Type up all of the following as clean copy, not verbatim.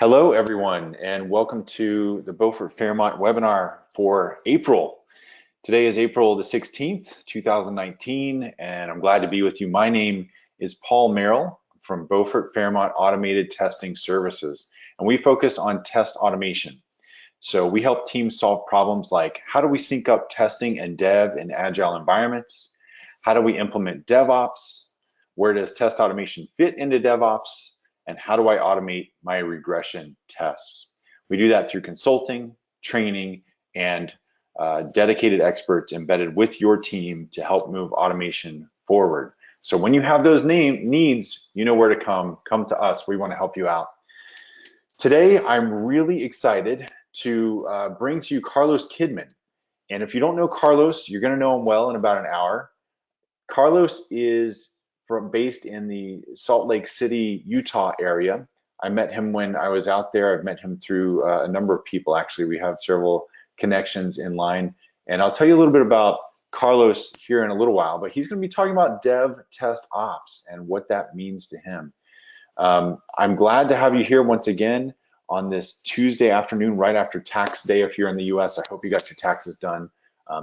Hello, everyone, and welcome to the Beaufort Fairmont webinar for April. Today is April the 16th, 2019, and I'm glad to be with you. My name is Paul Merrill from Beaufort Fairmont Automated Testing Services, and we focus on test automation. So we help teams solve problems like how do we sync up testing and dev in agile environments? How do we implement DevOps? Where does test automation fit into DevOps? And how do I automate my regression tests? We do that through consulting, training, and dedicated experts embedded with your team to help move automation forward. So when you have those needs, you know where to come to us. We want to help you out. Today, I'm really excited to bring to you Carlos Kidman. And if you don't know Carlos, you're going to know him well in about an hour. Carlos is based in the Salt Lake City, Utah area. I met him when I was out there. I've met him through a number of people, actually. We have several connections in line. And I'll tell you a little bit about Carlos here in a little while, but he's going to be talking about DevTestOps and what that means to him. I'm glad to have you here once again on this Tuesday afternoon, right after tax day. If you're in the US, I hope you got your taxes done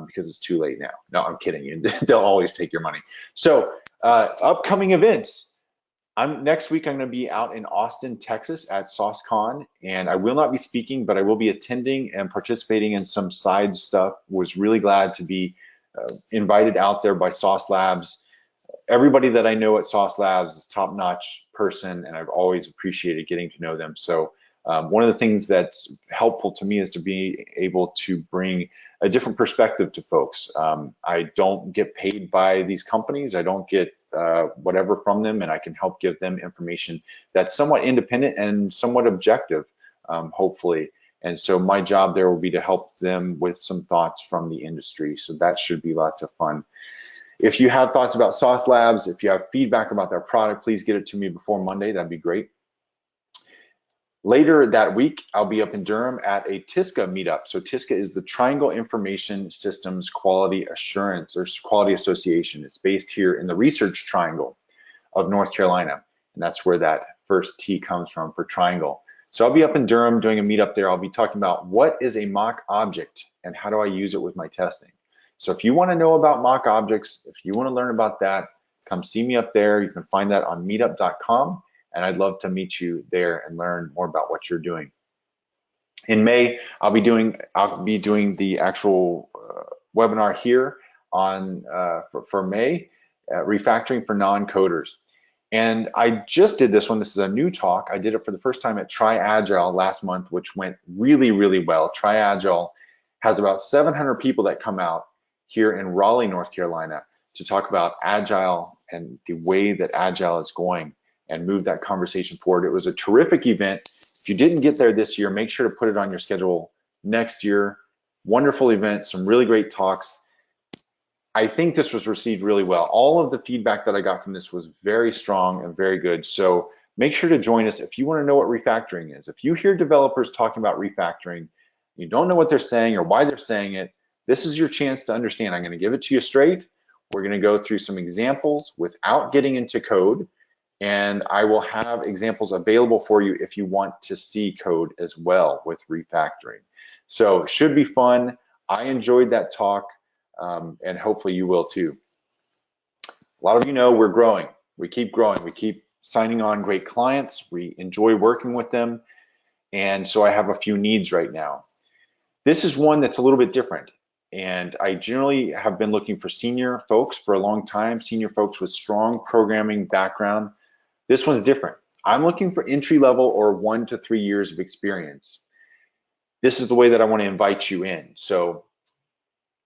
because it's too late now. No, I'm kidding. They'll always take your money. So upcoming events. Next week, I'm going to be out in Austin, Texas at SauceCon, and I will not be speaking, but I will be attending and participating in some side stuff. Was really glad to be invited out there by Sauce Labs. Everybody that I know at Sauce Labs is top-notch person, and I've always appreciated getting to know them. So one of the things that's helpful to me is to be able to bring a different perspective to folks. I don't get paid by these companies. I don't get whatever from them, and I can help give them information that's somewhat independent and somewhat objective, hopefully. And so my job there will be to help them with some thoughts from the industry. So that should be lots of fun. If you have thoughts about Sauce Labs, if you have feedback about their product, please get it to me before Monday. That'd be great. Later that week, I'll be up in Durham at a TISCA meetup. So TISCA is the Triangle Information Systems Quality Assurance or Quality Association. It's based here in the Research Triangle of North Carolina. And that's where that first T comes from for triangle. So I'll be up in Durham doing a meetup there. I'll be talking about what is a mock object and how do I use it with my testing. So if you want to know about mock objects, if you want to learn about that, come see me up there. You can find that on meetup.com. And I'd love to meet you there and learn more about what you're doing. In May, I'll be doing the actual webinar here on for May, refactoring for non-coders. And I just did this one. This is a new talk. I did it for the first time at Agile last month, which went really, really well. Agile has about 700 people that come out here in Raleigh, North Carolina, to talk about Agile and the way that Agile is going and move that conversation forward. It was a terrific event. If you didn't get there this year, make sure to put it on your schedule next year. Wonderful event, some really great talks. I think this was received really well. All of the feedback that I got from this was very strong and very good. So make sure to join us if you want to know what refactoring is. If you hear developers talking about refactoring, you don't know what they're saying or why they're saying it, this is your chance to understand. I'm going to give it to you straight. We're going to go through some examples without getting into code. And I will have examples available for you if you want to see code as well with refactoring. So it should be fun. I enjoyed that talk, and hopefully you will too. A lot of you know we're growing. We keep growing. We keep signing on great clients. We enjoy working with them. And so I have a few needs right now. This is one that's a little bit different. And I generally have been looking for senior folks for a long time, senior folks with strong programming background. This one's different. I'm looking for entry level or 1 to 3 years of experience. This is the way that I want to invite you in. So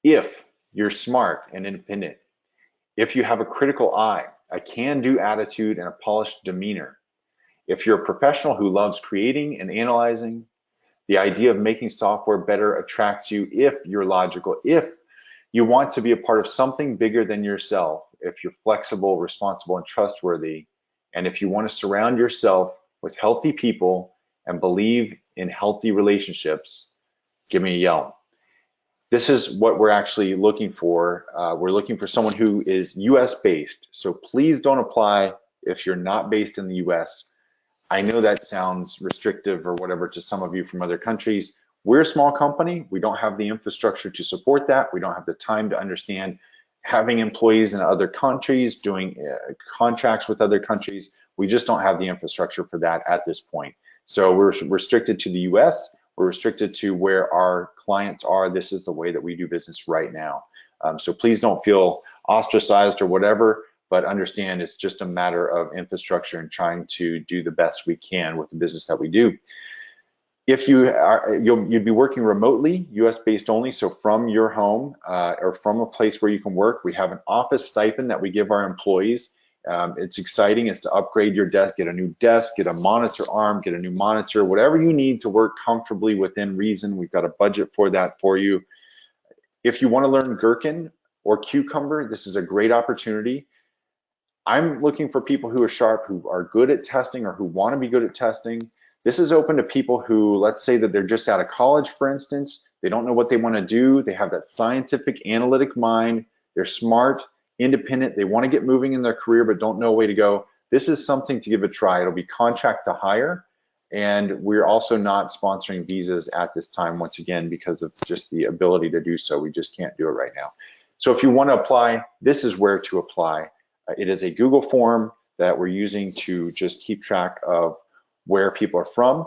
if you're smart and independent, if you have a critical eye, a can-do attitude, and a polished demeanor, if you're a professional who loves creating and analyzing, the idea of making software better attracts you, if you're logical, if you want to be a part of something bigger than yourself, if you're flexible, responsible, and trustworthy, and if you want to surround yourself with healthy people and believe in healthy relationships, give me a yell. This is what we're actually looking for. We're looking for someone who is US based. So please don't apply if you're not based in the US. I know that sounds restrictive or whatever to some of you from other countries. We're a small company. We don't have the infrastructure to support that. We don't have the time to understand having employees in other countries, doing contracts with other countries. We just don't have the infrastructure for that at this point. So we're restricted to the US. We're restricted to where our clients are. This is the way that we do business right now. So please don't feel ostracized or whatever, but understand it's just a matter of infrastructure and trying to do the best we can with the business that we do. If you are, you'd be working remotely, US based only, so from your home or from a place where you can work. We have an office stipend that we give our employees. It's exciting. It's to upgrade your desk, get a new desk, get a monitor arm, get a new monitor, whatever you need to work comfortably within reason. We've got a budget for that for you. If you want to learn Gherkin or Cucumber, this is a great opportunity. I'm looking for people who are sharp, who are good at testing or who want to be good at testing. This is open to people who, let's say that they're just out of college, for instance. They don't know what they want to do. They have that scientific, analytic mind. They're smart, independent. They want to get moving in their career, but don't know a way to go. This is something to give a try. It'll be contract to hire. And we're also not sponsoring visas at this time, once again, because of just the ability to do so. We just can't do it right now. So if you want to apply, this is where to apply. It is a Google form that we're using to just keep track of where people are from.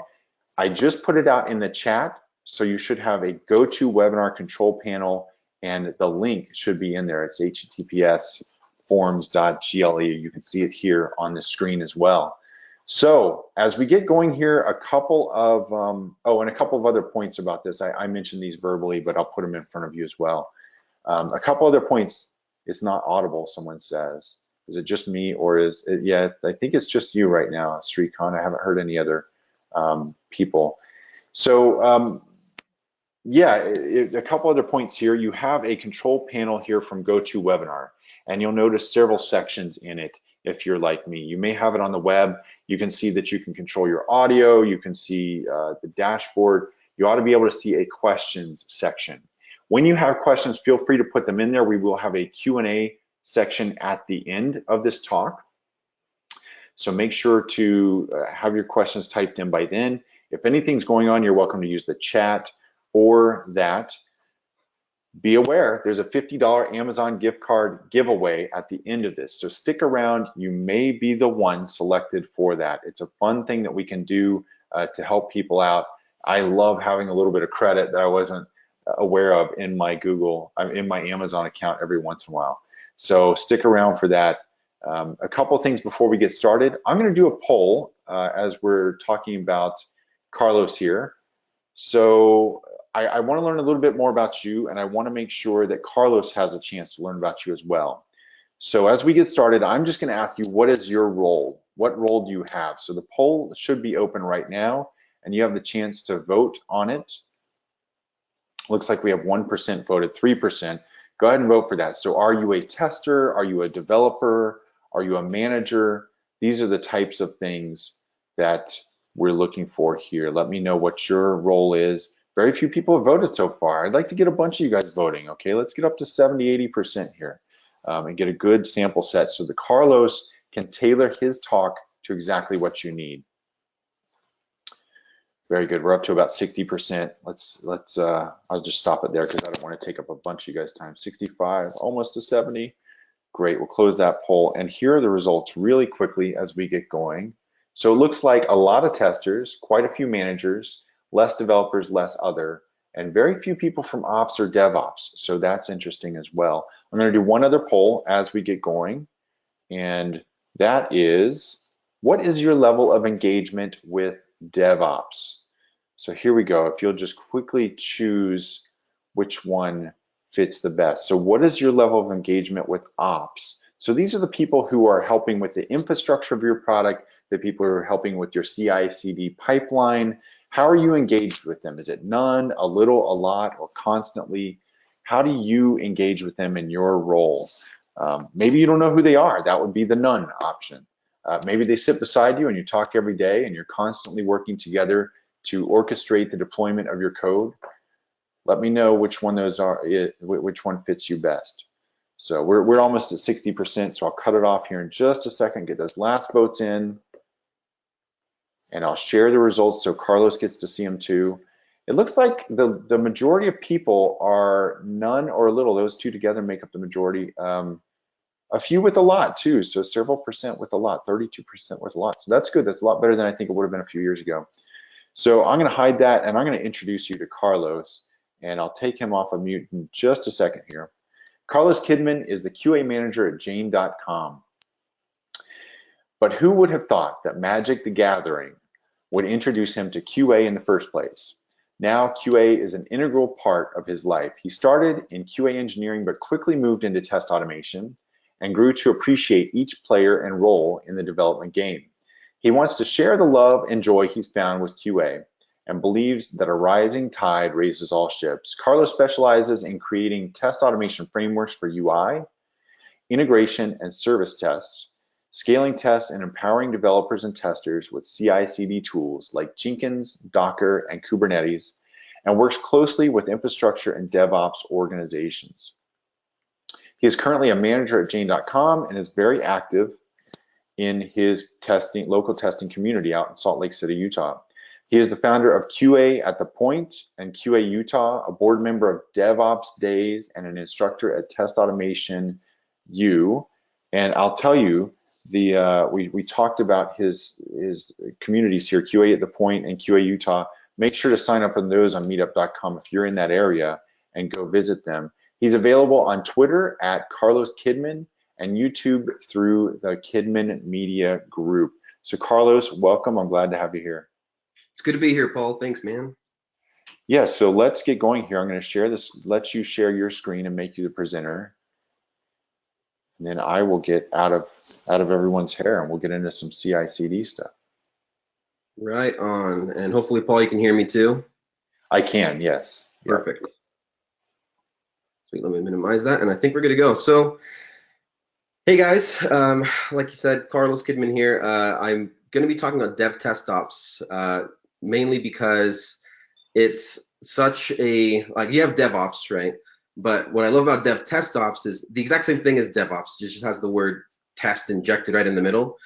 I just put it out in the chat, so you should have a GoToWebinar control panel, and the link should be in there. It's https://forms.gle. You can see it here on the screen as well. So as we get going here, a couple of, and a couple of other points about this. I mentioned these verbally, but I'll put them in front of you as well. A couple other points. It's not audible, someone says. Is it just me, or is it, yeah, I think it's just you right now, Srikant. I haven't heard any other people. So a couple other points here. You have a control panel here from GoToWebinar, and you'll notice several sections in it. If you're like me, you may have it on the web. You can see that you can control your audio. You can see the dashboard. You ought to be able to see a questions section. When you have questions, feel free to put them in there. We will have a Q&A section at the end of this talk. So make sure to have your questions typed in by then. If anything's going on, you're welcome to use the chat or that. Be aware, there's a $50 Amazon gift card giveaway at the end of this. So stick around, you may be the one selected for that. It's a fun thing that we can do to help people out. I love having a little bit of credit that I wasn't aware of in my Amazon account every once in a while. So stick around for that. A couple things before we get started. I'm going to do a poll as we're talking about Carlos here. So I want to learn a little bit more about you, and I want to make sure that Carlos has a chance to learn about you as well. So as we get started, I'm just going to ask you, what is your role? What role do you have? So the poll should be open right now, and you have the chance to vote on it. Looks like we have 1% voted, 3%. Go ahead and vote for that. So are you a tester? Are you a developer? Are you a manager? These are the types of things that we're looking for here. Let me know what your role is. Very few people have voted so far. I'd like to get a bunch of you guys voting. Okay, let's get up to 70, 80% here and get a good sample set so that Carlos can tailor his talk to exactly what you need. Very good. We're up to about 60%. I'll just stop it there because I don't want to take up a bunch of you guys' time. 65, almost to 70. Great. We'll close that poll. And here are the results really quickly as we get going. So it looks like a lot of testers, quite a few managers, less developers, less other, and very few people from ops or DevOps. So that's interesting as well. I'm going to do one other poll as we get going, and that is, what is your level of engagement with DevOps? So here we go. If you'll just quickly choose which one fits the best. So what is your level of engagement with ops? So these are the people who are helping with the infrastructure of your product, the people who are helping with your CI/CD pipeline. How are you engaged with them? Is it none, a little, a lot, or constantly? How do you engage with them in your role? Maybe you don't know who they are. That would be the none option. Maybe they sit beside you and you talk every day and you're constantly working together to orchestrate the deployment of your code. Let me know which one those are, which one fits you best. So we're almost at 60%, so I'll cut it off here in just a second, get those last votes in. and I'll share the results so Carlos gets to see them too. It looks like the majority of people are none or little. Those two together make up the majority. A few with a lot too, so several percent with a lot, 32% with a lot. So that's good. That's a lot better than I think it would have been a few years ago. So I'm going to hide that, and I'm going to introduce you to Carlos, and I'll take him off of mute in just a second here. Carlos Kidman is the QA manager at Jane.com. But who would have thought that Magic the Gathering would introduce him to QA in the first place? Now QA is an integral part of his life. He started in QA engineering, but quickly moved into test automation and grew to appreciate each player and role in the development game. He wants to share the love and joy he's found with QA and believes that a rising tide raises all ships. Carlos specializes in creating test automation frameworks for UI, integration and service tests, scaling tests and empowering developers and testers with CI/CD tools like Jenkins, Docker, and Kubernetes, and works closely with infrastructure and DevOps organizations. He is currently a manager at Jane.com and is very active in his local testing community out in Salt Lake City, Utah. He is the founder of QA at the Point and QA Utah, a board member of DevOps Days, and an instructor at Test Automation U. And I'll tell you, we talked about his communities here, QA at the Point and QA Utah. Make sure to sign up on those on meetup.com if you're in that area and go visit them. He's available on Twitter at Carlos Kidman and YouTube through the Kidman Media Group. So Carlos, welcome. I'm glad to have you here. It's good to be here, Paul. Thanks, man. Yeah, so let's get going here. I'm going to share this, let you share your screen and make you the presenter. And then I will get out of everyone's hair and we'll get into some CI/CD stuff. Right on. And hopefully, Paul, you can hear me too. I can, yes. Perfect. Sweet, let me minimize that. And I think we're good to go. So, hey guys, like you said, Carlos Kidman here. I'm going to be talking about DevTestOps, mainly because it's such a, like, you have DevOps, right? But what I love about DevTestOps is the exact same thing as DevOps. It just has the word test injected right in the middle,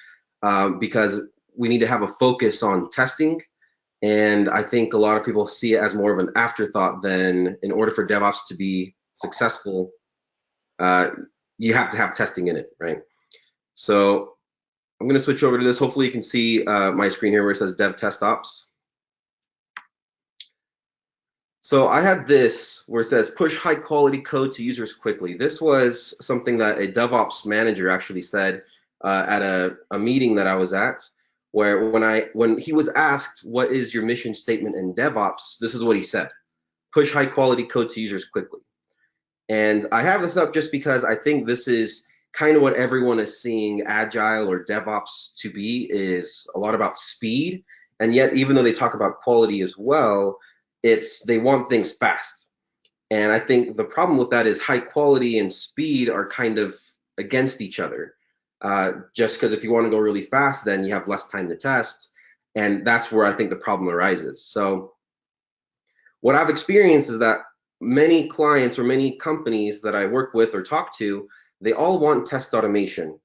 because we need to have a focus on testing. And I think a lot of people see it as more of an afterthought than, in order for DevOps to be successful, you have to have testing in it, right? So I'm going to switch over to this. Hopefully you can see my screen here where it says DevTestOps. So I had this where it says push high quality code to users quickly. This was something that a DevOps manager actually said at a meeting that I was at, where when he was asked what is your mission statement in DevOps, this is what he said: push high quality code to users quickly. And I have this up just because I think this is kind of what everyone is seeing Agile or DevOps to be, is a lot about speed. And yet, even though they talk about quality as well, they want things fast. And I think the problem with that is high quality and speed are kind of against each other. Just because if you want to go really fast, then you have less time to test. And that's where I think the problem arises. So what I've experienced is that many clients or many companies that I work with or talk to, they all want test automation.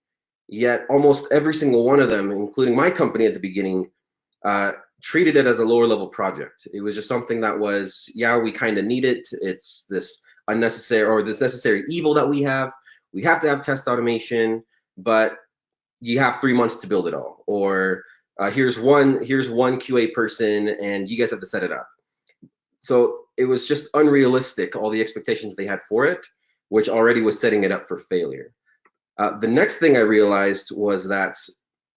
Yet almost every single one of them, including my company at the beginning, treated it as a lower level project. It was just something that was, yeah, we kind of need it. It's this unnecessary or this necessary evil that we have. We have to have test automation, but you have 3 months to build it all. Or here's one QA person and you guys have to set it up. So it was just unrealistic, all the expectations they had for it, which already was setting it up for failure. The next thing I realized was that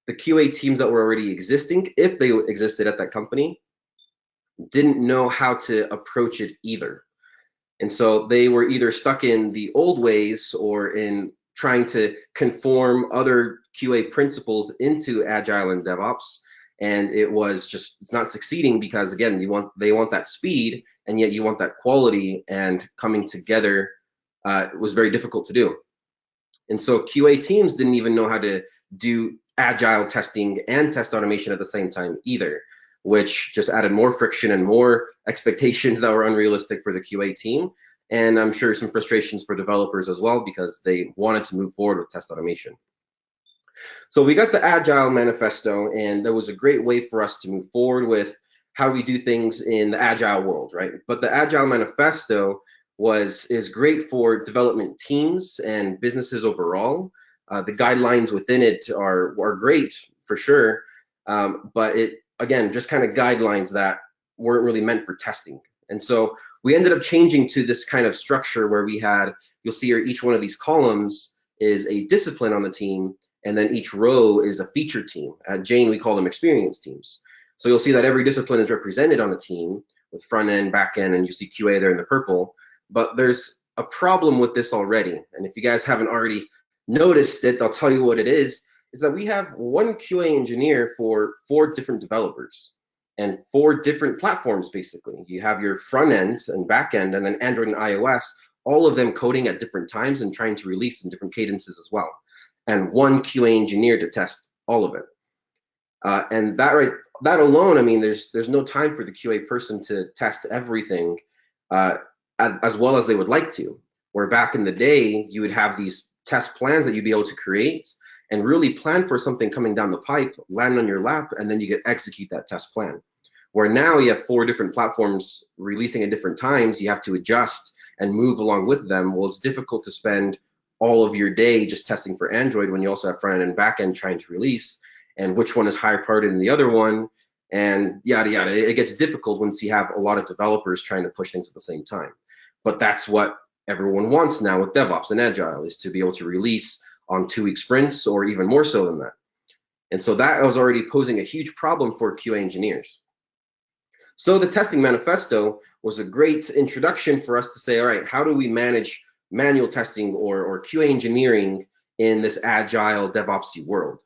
the QA teams that were already existing, if they existed at that company, didn't know how to approach it either. And so they were either stuck in the old ways or in trying to conform other QA principles into Agile and DevOps. And it's not succeeding because, again, they want that speed, and yet you want that quality, and coming together was very difficult to do. And so QA teams didn't even know how to do Agile testing and test automation at the same time either, which just added more friction and more expectations that were unrealistic for the QA team. And I'm sure some frustrations for developers as well, because they wanted to move forward with test automation. So we got the Agile Manifesto, and that was a great way for us to move forward with how we do things in the Agile world, right? But the Agile Manifesto is great for development teams and businesses overall. The guidelines within it are great for sure, but it again just kind of guidelines that weren't really meant for testing. And so we ended up changing to this kind of structure where we had, you'll see here, each one of these columns is a discipline on the team, and then each row is a feature team. At Jane, we call them experience teams. So you'll see that every discipline is represented on the team with front end, back end, and you see QA there in the purple. But there's a problem with this already. And if you guys haven't already noticed it, I'll tell you what it is that we have one QA engineer for 4 different developers and 4 different platforms, basically. You have your front end and back end, and then Android and iOS, all of them coding at different times and trying to release in different cadences as well. And one QA engineer to test all of it. And that alone, I mean, there's no time for the QA person to test everything as well as they would like to. Where back in the day, you would have these test plans that you'd be able to create and really plan for something coming down the pipe, land on your lap, and then you could execute that test plan. Where now you have 4 different platforms releasing at different times, you have to adjust and move along with them. Well, it's difficult to spend all of your day just testing for Android when you also have front end and back end trying to release, and which one is higher priority than the other one, and yada yada. It gets difficult once you have a lot of developers trying to push things at the same time. But that's what everyone wants now with DevOps and Agile, is to be able to release on 2-week sprints or even more so than that. And so that was already posing a huge problem for QA engineers. So the testing manifesto was a great introduction for us to say, all right, how do we manage manual testing or QA engineering in this agile DevOps world?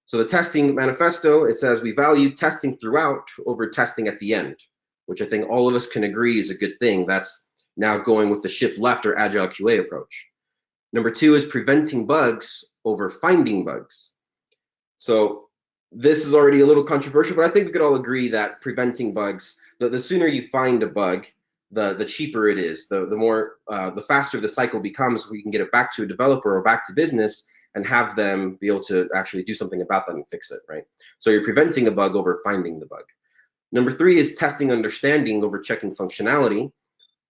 So the testing manifesto, it says we value testing throughout over testing at the end, which I think all of us can agree is a good thing. That's now going with the shift left or agile QA approach. Number 2 is preventing bugs over finding bugs. So this is already a little controversial, but I think we could all agree that preventing bugs, the sooner you find a bug, the cheaper it is, the faster the cycle becomes. We can get it back to a developer or back to business and have them be able to actually do something about that and fix it, right? So you're preventing a bug over finding the bug. Number 3 is testing understanding over checking functionality.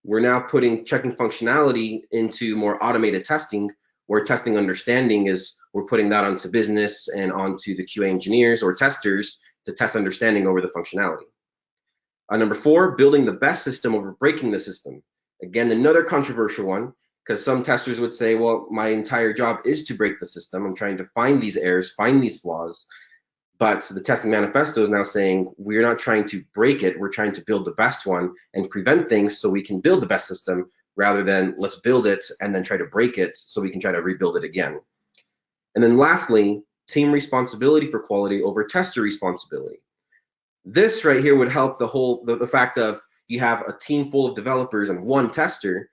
We're now putting checking functionality into more automated testing, where testing understanding is we're putting that onto business and onto the QA engineers or testers to test understanding over the functionality. Number 4, building the best system over breaking the system. Again, another controversial one, because some testers would say, well, my entire job is to break the system. I'm trying to find these errors, find these flaws. But the testing manifesto is now saying we're not trying to break it, we're trying to build the best one and prevent things so we can build the best system, rather than let's build it and then try to break it so we can try to rebuild it again. And then lastly, team responsibility for quality over tester responsibility. This right here would help the fact of you have a team full of developers and one tester.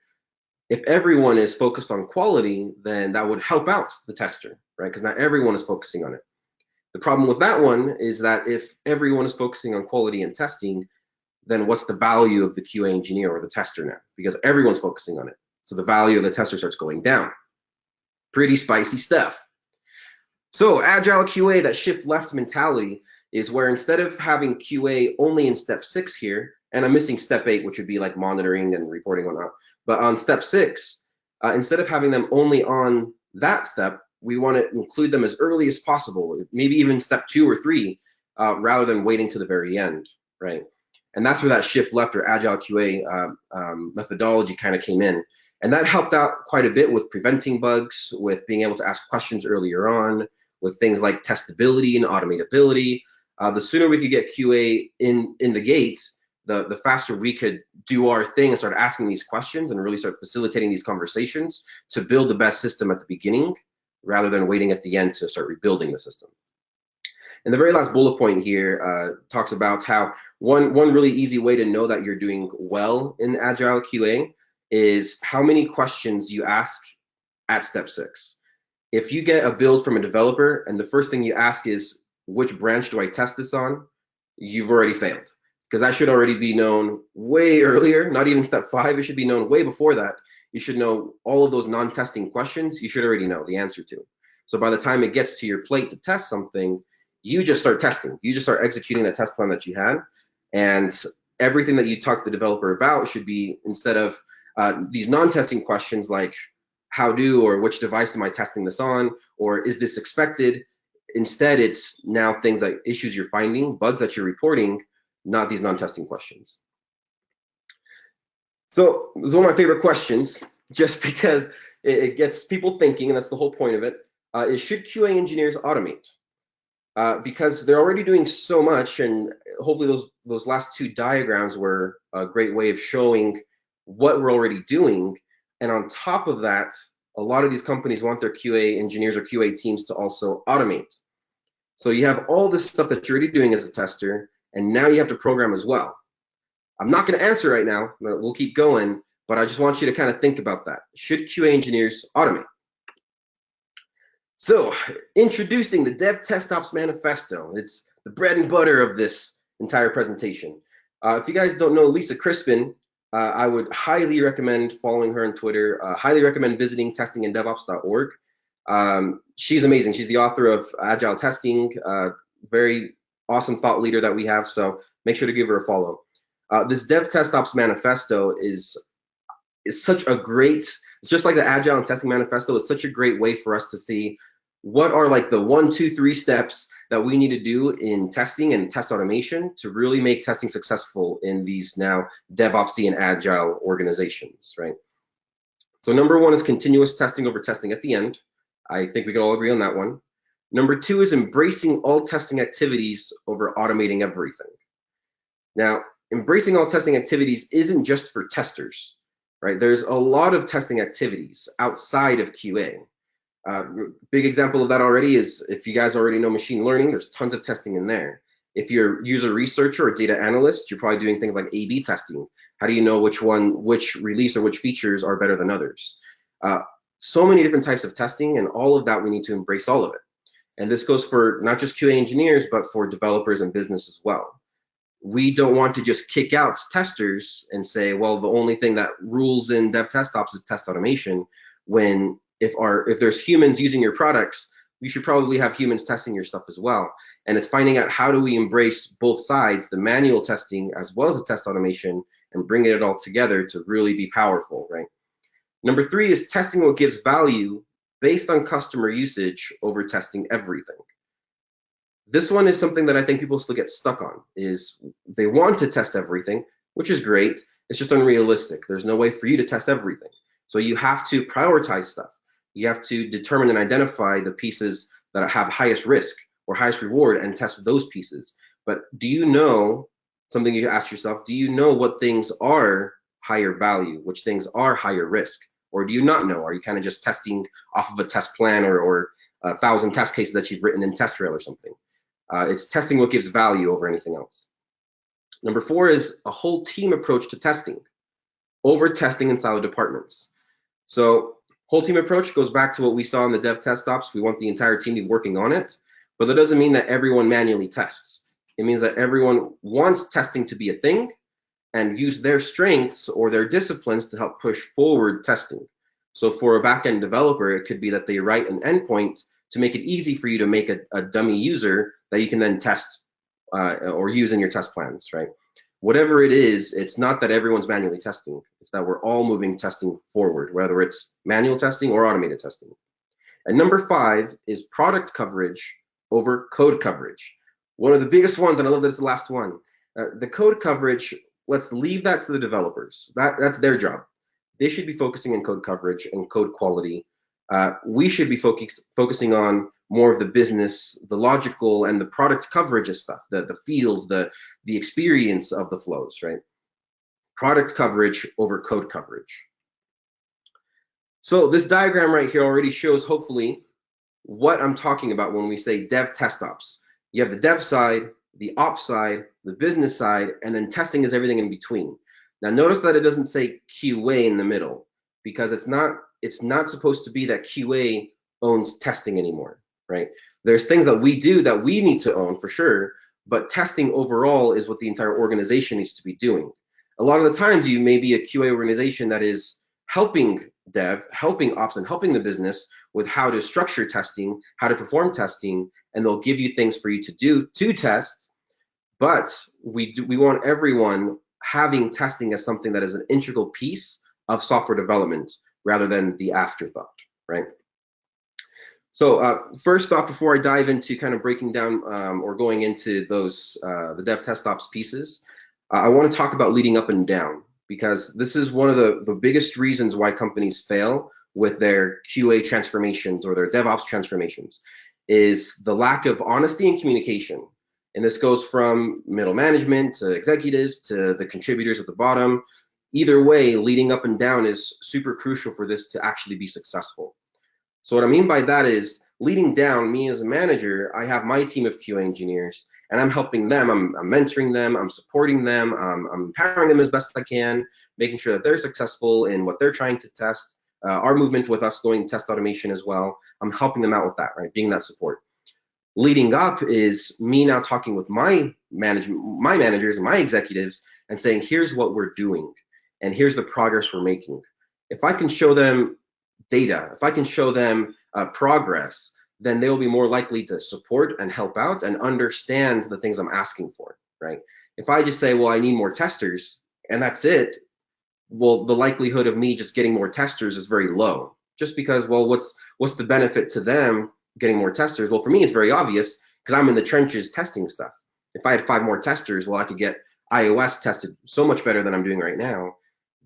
If everyone is focused on quality, then that would help out the tester, right? Because not everyone is focusing on it. The problem with that one is that if everyone is focusing on quality and testing, then what's the value of the QA engineer or the tester now? Because everyone's focusing on it. So the value of the tester starts going down. Pretty spicy stuff. So Agile QA, that shift left mentality, is where instead of having QA only in step 6 here, and I'm missing step 8, which would be like monitoring and reporting whatnot, but on step 6, instead of having them only on that step, we want to include them as early as possible, maybe even step 2 or 3, rather than waiting to the very end, right? And that's where that shift left or Agile QA methodology kind of came in. And that helped out quite a bit with preventing bugs, with being able to ask questions earlier on, with things like testability and automatability. The sooner we could get QA in the gates, the faster we could do our thing and start asking these questions and really start facilitating these conversations to build the best system at the beginning, rather than waiting at the end to start rebuilding the system. And the very last bullet point here talks about how one really easy way to know that you're doing well in Agile QA is how many questions you ask at step 6. If you get a build from a developer and the first thing you ask is, which branch do I test this on? You've already failed, because that should already be known way earlier, not even step 5. It should be known way before that. You should know all of those non-testing questions. You should already know the answer to. So by the time it gets to your plate to test something, you just start testing. You just start executing the test plan that you had. And everything that you talk to the developer about should be, instead of these non-testing questions like how do or which device am I testing this on, or is this expected? Instead, it's now things like issues you're finding, bugs that you're reporting, not these non-testing questions. So this is one of my favorite questions, just because it gets people thinking, and that's the whole point of it, is should QA engineers automate? Because they're already doing so much, and hopefully those last two diagrams were a great way of showing what we're already doing. And on top of that, a lot of these companies want their QA engineers or QA teams to also automate. So you have all this stuff that you're already doing as a tester, and now you have to program as well. I'm not going to answer right now, we'll keep going, but I just want you to kind of think about that. Should QA engineers automate? So, introducing the DevTestOps manifesto. It's the bread and butter of this entire presentation. If you guys don't know Lisa Crispin, I would highly recommend following her on Twitter. Highly recommend visiting testinganddevops.org. She's amazing. She's the author of Agile Testing, very awesome thought leader that we have. So make sure to give her a follow. This DevTestOps manifesto is such a great, it's just like the Agile and Testing manifesto. It's such a great way for us to see what are like the 1, 2, 3 steps that we need to do in testing and test automation to really make testing successful in these now DevOpsy and Agile organizations, right? So number 1 is continuous testing over testing at the end. I think we can all agree on that one. Number 2 is embracing all testing activities over automating everything. Now, embracing all testing activities isn't just for testers, right? There's a lot of testing activities outside of QA. Big example of that already is, if you guys already know machine learning, there's tons of testing in there. If you're a user researcher or data analyst, you're probably doing things like A/B testing. How do you know which release or which features are better than others? So many different types of testing, and all of that, we need to embrace all of it. And this goes for not just QA engineers, but for developers and business as well. We don't want to just kick out testers and say, well, the only thing that rules in DevTestOps is test automation, when if there's humans using your products, we should probably have humans testing your stuff as well. And it's finding out how do we embrace both sides, the manual testing as well as the test automation, and bring it all together to really be powerful, right? Number 3 is testing what gives value based on customer usage over testing everything. This one is something that I think people still get stuck on, is they want to test everything, which is great. It's just unrealistic. There's no way for you to test everything. So you have to prioritize stuff. You have to determine and identify the pieces that have highest risk or highest reward and test those pieces. But do you know, something you ask yourself, do you know what things are higher value, which things are higher risk? Or do you not know? Are you kind of just testing off of a test plan or 1,000 test cases that you've written in TestRail or something? It's testing what gives value over anything else. Number 4 is a whole team approach to testing over testing in siloed departments. So whole team approach goes back to what we saw in the DevTestOps. We want the entire team to be working on it, but that doesn't mean that everyone manually tests. It means that everyone wants testing to be a thing and use their strengths or their disciplines to help push forward testing. So for a backend developer, it could be that they write an endpoint to make it easy for you to make a dummy user that you can then test or use in your test plans, right? Whatever it is, it's not that everyone's manually testing. It's that we're all moving testing forward, whether it's manual testing or automated testing. And number 5 is product coverage over code coverage. One of the biggest ones, and I love this last one. The code coverage, let's leave that to the developers. That's their job. They should be focusing on code coverage and code quality. We should be focusing on more of the business, the logical, and the product coverage of stuff, the fields, the experience of the flows, right? Product coverage over code coverage. So this diagram right here already shows, hopefully, what I'm talking about when we say DevTestOps. You have the dev side, the ops side, the business side, and then testing is everything in between. Now notice that it doesn't say QA in the middle, because it's not supposed to be that QA owns testing anymore, right? There's things that we do that we need to own for sure, but testing overall is what the entire organization needs to be doing. A lot of the times you may be a QA organization that is helping dev, helping ops, and helping the business, with how to structure testing, how to perform testing, and they'll give you things for you to do to test. But we want everyone having testing as something that is an integral piece of software development rather than the afterthought, right? So first off, before I dive into kind of breaking down or going into those the DevTestOps pieces, I want to talk about leading up and down, because this is one of the biggest reasons why companies fail with their QA transformations or their DevOps transformations, is the lack of honesty and communication. And this goes from middle management to executives to the contributors at the bottom. Either way, leading up and down is super crucial for this to actually be successful. So what I mean by that is, leading down, me as a manager, I have my team of QA engineers, and I'm helping them, I'm mentoring them, I'm supporting them, I'm empowering them as best I can, making sure that they're successful in what they're trying to test. Our movement with us going test automation as well, I'm helping them out with that, right? Being that support. Leading up is me now talking with my managers and my executives and saying, here's what we're doing, and here's the progress we're making. If I can show them data, if I can show them progress, then they'll be more likely to support and help out and understand the things I'm asking for, right? If I just say, well, I need more testers, and that's it, well, the likelihood of me just getting more testers is very low. Just because, well, what's the benefit to them getting more testers? Well, for me, it's very obvious, because I'm in the trenches testing stuff. If I had 5 more testers, well, I could get iOS tested so much better than I'm doing right now.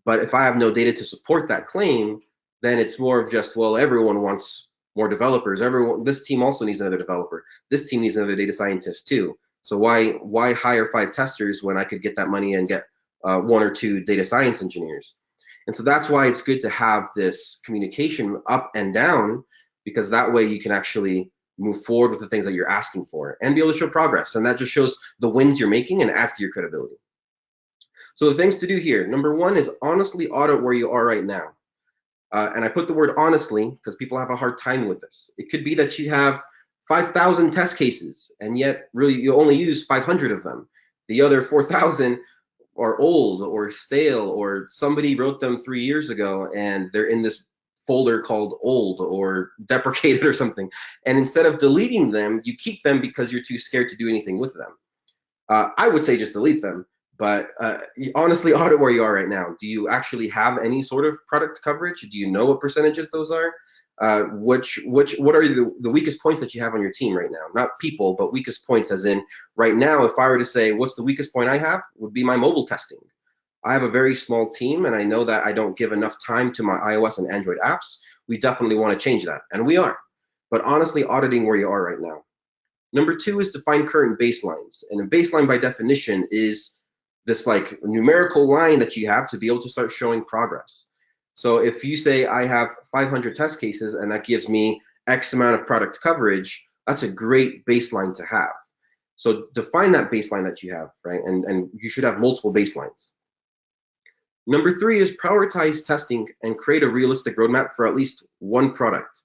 But if I have no data to support that claim, then it's more of just, well, everyone wants more developers. This team also needs another developer. This team needs another data scientist too. So why hire 5 testers when I could get that money and get 1 or 2 data science engineers? And so that's why it's good to have this communication up and down, because that way you can actually move forward with the things that you're asking for and be able to show progress. And that just shows the wins you're making and adds to your credibility. So the things to do here, number 1 is honestly audit where you are right now. And I put the word honestly because people have a hard time with this. It could be that you have 5,000 test cases, and yet really you only use 500 of them. The other 4,000 are old or stale, or somebody wrote them 3 years ago and they're in this folder called old or deprecated or something. And instead of deleting them, you keep them because you're too scared to do anything with them. I would say just delete them. But honestly, audit where you are right now. Do you actually have any sort of product coverage? Do you know what percentages those are? What are the weakest points that you have on your team right now? Not people, but weakest points, as in right now, if I were to say, what's the weakest point I have, would be my mobile testing. I have a very small team, and I know that I don't give enough time to my iOS and Android apps. We definitely want to change that, and we are. But honestly, auditing where you are right now. Number 2 is define current baselines. And a baseline by definition is this like numerical line that you have to be able to start showing progress. So if you say I have 500 test cases and that gives me X amount of product coverage, that's a great baseline to have. So define that baseline that you have, right? And you should have multiple baselines. Number 3 is prioritize testing and create a realistic roadmap for at least 1 product.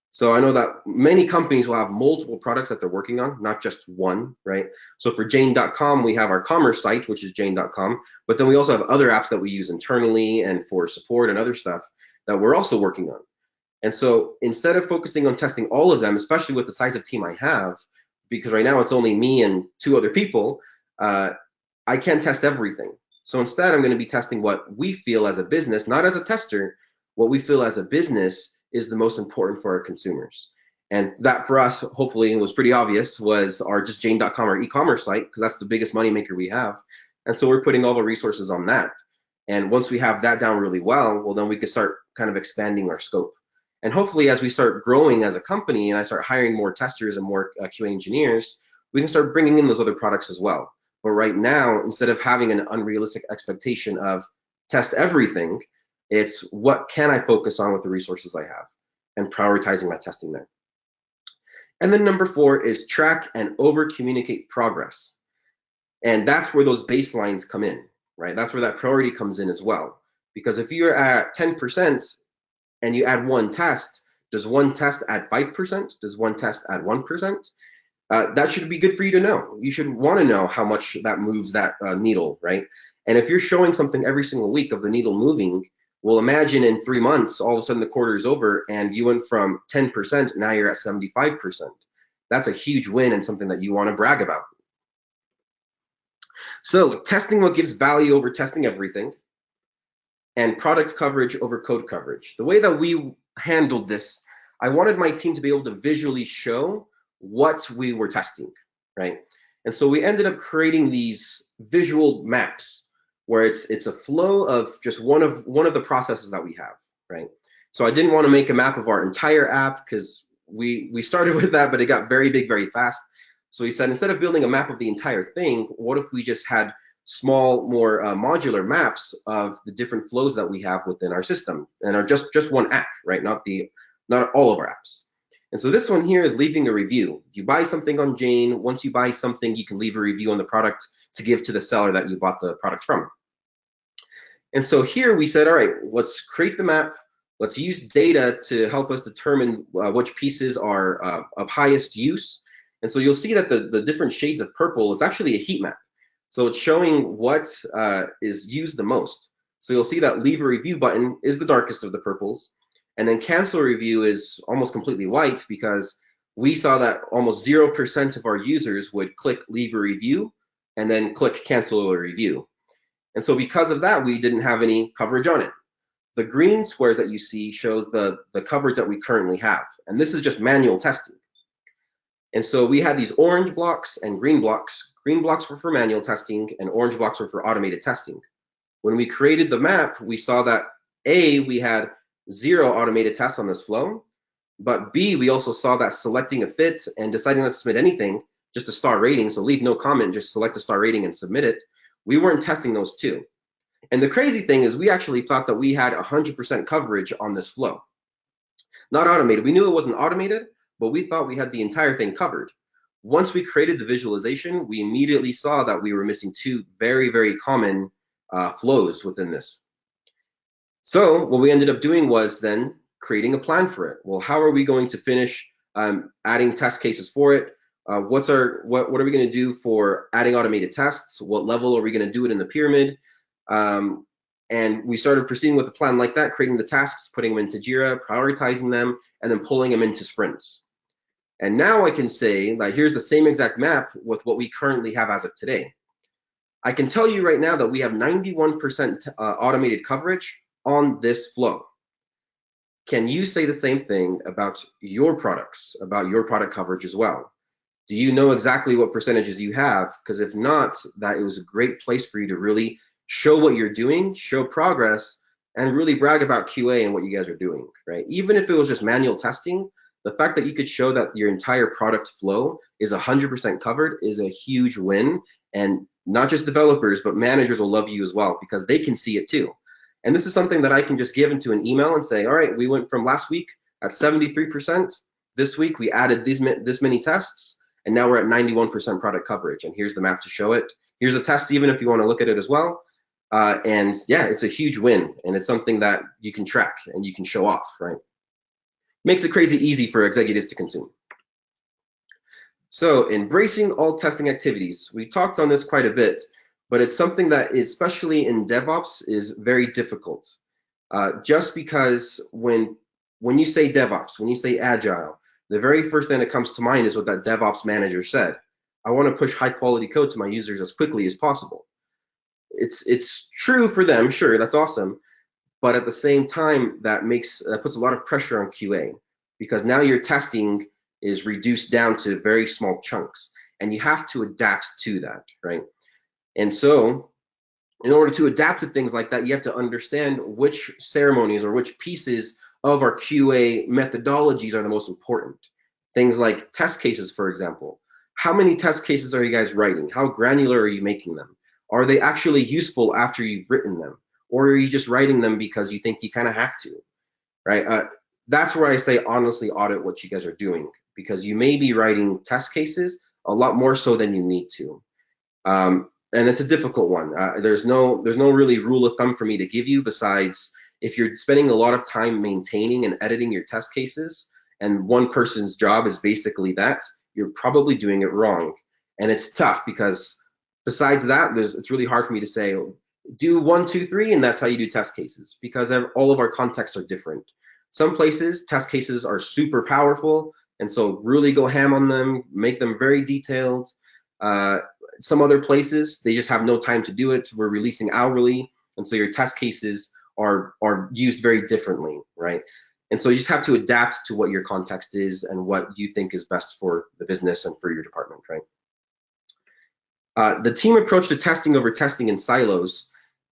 So I know that many companies will have multiple products that they're working on, not just one, right? So for Jane.com, we have our commerce site, which is Jane.com, but then we also have other apps that we use internally and for support and other stuff that we're also working on. And so instead of focusing on testing all of them, especially with the size of team I have, because right now it's only me and 2 other people, I can't test everything. So instead, I'm going to be testing what we feel as a business, not as a tester, what we feel as a business is the most important for our consumers. And that for us, hopefully, was pretty obvious, was our just Jane.com, our e-commerce site, because that's the biggest moneymaker we have. And so we're putting all the resources on that. And once we have that down really well, then we can start kind of expanding our scope. And hopefully, as we start growing as a company and I start hiring more testers and more QA engineers, we can start bringing in those other products as well. But right now, instead of having an unrealistic expectation of test everything, it's what can I focus on with the resources I have and prioritizing my testing there. And then number 4 is track and over communicate progress. And that's where those baselines come in, right? That's where that priority comes in as well. Because if you're at 10% and you add 1 test, does 1 test add 5%? Does 1 test add 1%? That should be good for you to know. You should want to know how much that moves that needle, right? And if you're showing something every single week of the needle moving, Well, imagine in 3 months, all of a sudden the quarter is over and you went from 10%, now you're at 75%. That's a huge win and something that you want to brag about. So testing what gives value over testing everything, and product coverage over code coverage. The way that we handled this, I wanted my team to be able to visually show what we were testing, right? And so we ended up creating these visual maps where it's a flow of just one of the processes that we have, right? So I didn't want to make a map of our entire app because we started with that, but it got very big very fast. So we said, instead of building a map of the entire thing, what if we just had small, more modular maps of the different flows that we have within our system and are just one app, right? Not all of our apps. And so this one here is leaving a review. You buy something on Jane. Once you buy something, you can leave a review on the product to give to the seller that you bought the product from. And so here we said, all right, let's create the map. Let's use data to help us determine which pieces are of highest use. And so you'll see that the different shades of purple is actually a heat map. So it's showing what is used the most. So you'll see that leave a review button is the darkest of the purples. And then cancel a review is almost completely white because we saw that almost 0% of our users would click leave a review and then click cancel a review. And so because of that, we didn't have any coverage on it. The green squares that you see shows the coverage that we currently have. And this is just manual testing. And so we had these orange blocks and green blocks. Green blocks were for manual testing and orange blocks were for automated testing. When we created the map, we saw that A, we had 0 automated tests on this flow, but B, we also saw that selecting a fit and deciding not to submit anything, just a star rating, so leave no comment, just select a star rating and submit it, we weren't testing those too. And the crazy thing is we actually thought that we had 100% coverage on this flow. Not automated. We knew it wasn't automated, but we thought we had the entire thing covered. Once we created the visualization, we immediately saw that we were missing 2 very, very common flows within this. So what we ended up doing was then creating a plan for it. Well, how are we going to finish adding test cases for it? What are we going to do for adding automated tests? What level are we going to do it in the pyramid? And we started proceeding with a plan like that, creating the tasks, putting them into Jira, prioritizing them, and then pulling them into sprints. And now I can say that here's the same exact map with what we currently have as of today. I can tell you right now that we have 91% automated coverage on this flow. Can you say the same thing about your products, about your product coverage as well? Do you know exactly what percentages you have? Because if not, that it was a great place for you to really show what you're doing, show progress, and really brag about QA and what you guys are doing, right? Even if it was just manual testing, the fact that you could show that your entire product flow is 100% covered is a huge win. And not just developers, but managers will love you as well because they can see it too. And this is something that I can just give into an email and say, all right, we went from last week at 73%. This week we added this many tests, and now we're at 91% product coverage. And here's the map to show it. Here's the test even if you want to look at it as well. And yeah, it's a huge win, and it's something that you can track and you can show off, right? Makes it crazy easy for executives to consume. So embracing all testing activities. We talked on this quite a bit, but it's something that, especially in DevOps, is very difficult. Just because when you say DevOps, when you say Agile, the very first thing that comes to mind is what that DevOps manager said. I want to push high quality code to my users as quickly as possible. It's true for them, sure, that's awesome, but at the same time, that puts a lot of pressure on QA because now your testing is reduced down to very small chunks, and you have to adapt to that, right? And so in order to adapt to things like that, you have to understand which ceremonies or which pieces of our QA methodologies are the most important. Things like test cases, for example. How many test cases are you guys writing? How granular are you making them? Are they actually useful after you've written them? Or are you just writing them because you think you kind of have to, right? That's where I say honestly audit what you guys are doing, because you may be writing test cases a lot more so than you need to. And it's a difficult one. There's no really rule of thumb for me to give you besides if you're spending a lot of time maintaining and editing your test cases and one person's job is basically that, you're probably doing it wrong. And it's tough because besides that, it's really hard for me to say, do 1, 2, 3, and that's how you do test cases, because all of our contexts are different. Some places, test cases are super powerful, and so really go ham on them, make them very detailed. Some other places, they just have no time to do it. We're releasing hourly, and so your test cases are used very differently, right? And so you just have to adapt to what your context is and what you think is best for the business and for your department, right? The team approach to testing over testing in silos.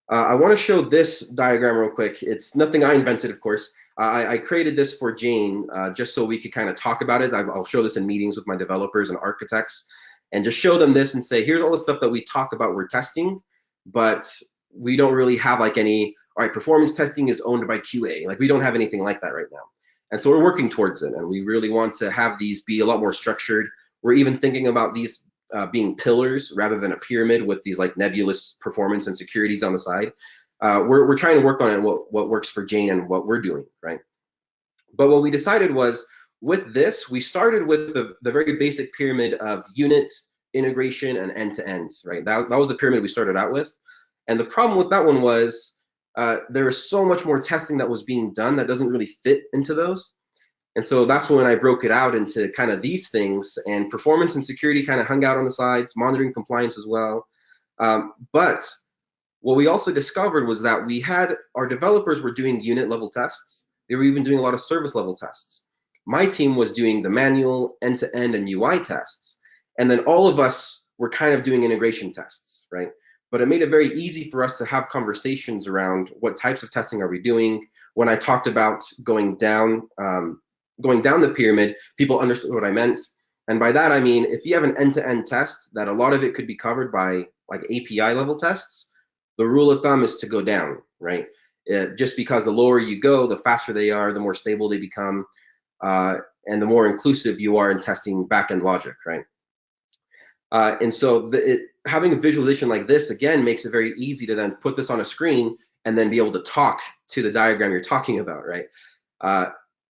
I want to show this diagram real quick. It's nothing I invented, of course. I created this for Jane just so we could kind of talk about it. I'll show this in meetings with my developers and architects and just show them this and say, here's all the stuff that we talk about we're testing, but we don't really have like any, all right, performance testing is owned by QA. Like we don't have anything like that right now. And so we're working towards it, and we really want to have these be a lot more structured. We're even thinking about these being pillars rather than a pyramid with these like nebulous performance and securities on the side. We're trying to work on it, what works for Jane and what we're doing, right? But what we decided was, with this, we started with the very basic pyramid of unit, integration, and end-to-end, right? That was the pyramid we started out with. And the problem with that one was there was so much more testing that was being done that doesn't really fit into those. And so that's when I broke it out into kind of these things, and performance and security kind of hung out on the sides, monitoring compliance as well. But what we also discovered was that we had our developers were doing unit level tests. They were even doing a lot of service level tests. My team was doing the manual, end-to-end, and UI tests. And then all of us were kind of doing integration tests, right? But it made it very easy for us to have conversations around what types of testing are we doing. When I talked about going down the pyramid, people understood what I meant. And by that, I mean, if you have an end-to-end test, that a lot of it could be covered by like API level tests, the rule of thumb is to go down, right? Just because the lower you go, the faster they are, the more stable they become, and the more inclusive you are in testing back-end logic, right? And so having a visualization like this, again, makes it very easy to then put this on a screen and then be able to talk to the diagram you're talking about, right?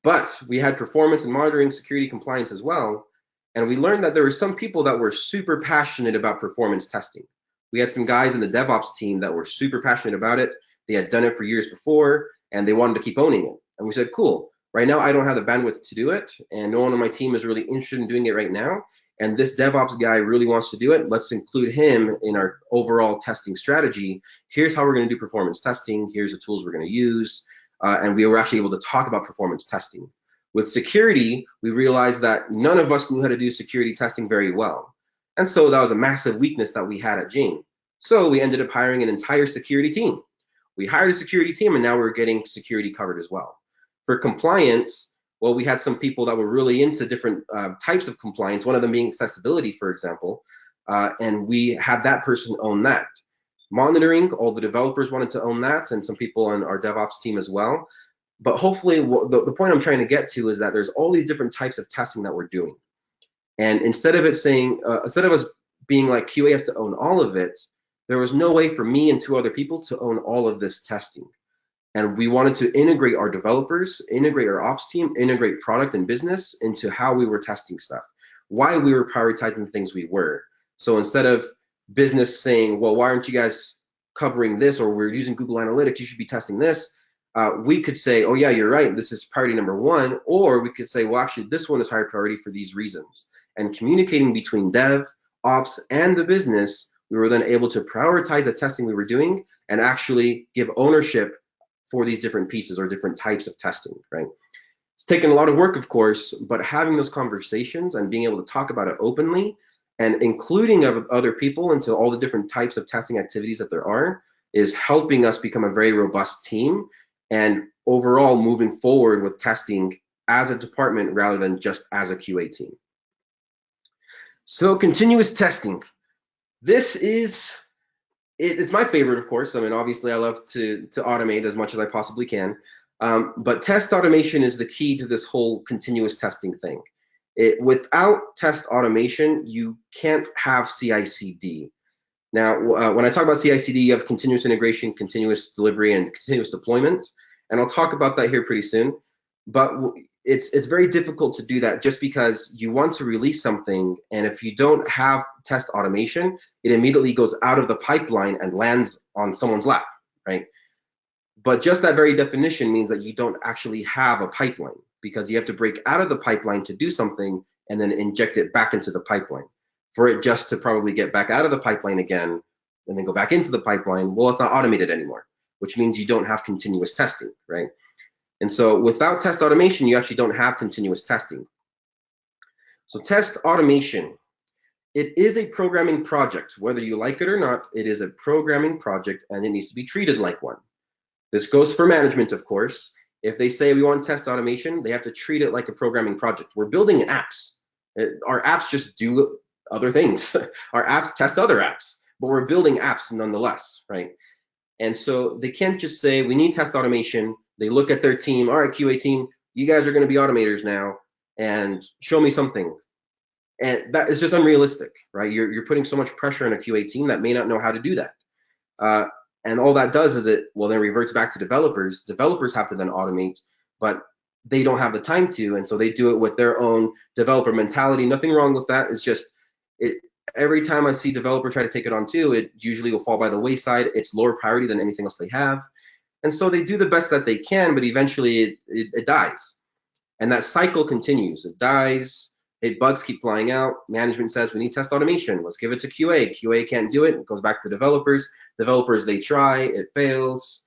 But we had performance and monitoring, security, compliance as well. And we learned that there were some people that were super passionate about performance testing. We had some guys in the DevOps team that were super passionate about it. They had done it for years before, and they wanted to keep owning it. And we said, cool, right now I don't have the bandwidth to do it, and no one on my team is really interested in doing it right now. And this DevOps guy really wants to do it. Let's include him in our overall testing strategy. Here's how we're going to do performance testing. Here's the tools we're going to use. And we were actually able to talk about performance testing. With security, we realized that none of us knew how to do security testing very well. And so that was a massive weakness that we had at Jane. So we ended up hiring an entire security team. We hired a security team, and now we're getting security covered as well. For compliance, well, we had some people that were really into different types of compliance, one of them being accessibility, for example, and we had that person own that. Monitoring, all the developers wanted to own that, and some people on our DevOps team as well. But hopefully, the point I'm trying to get to is that there's all these different types of testing that we're doing. And instead of us being like QA has to own all of it, there was no way for me and 2 other people to own all of this testing. And we wanted to integrate our developers, integrate our ops team, integrate product and business into how we were testing stuff, why we were prioritizing the things we were. So instead of business saying, well, why aren't you guys covering this, or we're using Google Analytics, you should be testing this, we could say, oh yeah, you're right, this is priority number 1, or we could say, well, actually, this one is higher priority for these reasons. And communicating between dev, ops, and the business, we were then able to prioritize the testing we were doing and actually give ownership for these different pieces or different types of testing, right? It's taken a lot of work, of course, but having those conversations and being able to talk about it openly and including other people into all the different types of testing activities that there are is helping us become a very robust team and overall moving forward with testing as a department rather than just as a QA team. So continuous testing. This is, it's my favorite, of course. I mean, obviously I love to automate as much as I possibly can, but test automation is the key to this whole continuous testing thing. Without test automation, you can't have CI/CD. Now, when I talk about CI/CD, you have continuous integration, continuous delivery, and continuous deployment, and I'll talk about that here pretty soon. But it's very difficult to do that just because you want to release something, and if you don't have test automation, it immediately goes out of the pipeline and lands on someone's lap, right? But just that very definition means that you don't actually have a pipeline, because you have to break out of the pipeline to do something and then inject it back into the pipeline. For it just to probably get back out of the pipeline again and then go back into the pipeline, well, it's not automated anymore, which means you don't have continuous testing, right? And so without test automation, you actually don't have continuous testing. So test automation, it is a programming project. Whether you like it or not, it is a programming project, and it needs to be treated like one. This goes for management, of course. If they say we want test automation, they have to treat it like a programming project. We're building apps. Our apps just do other things. Our apps test other apps, but we're building apps nonetheless, right? And so they can't just say we need test automation. They look at their team, all right, QA team, you guys are going to be automators now, and show me something. And that is just unrealistic, right? You're putting so much pressure on a QA team that may not know how to do that. And all that does is it, well, then reverts back to developers. Developers have to then automate, but they don't have the time to, and so they do it with their own developer mentality. Nothing wrong with that. It's just, every time I see developers try to take it on too, it usually will fall by the wayside. It's lower priority than anything else they have. And so they do the best that they can, but eventually it dies. And that cycle continues. It dies. Bugs keep flying out. Management says we need test automation. Let's give it to QA. QA can't do it. It goes back to developers. Developers, they try. It fails.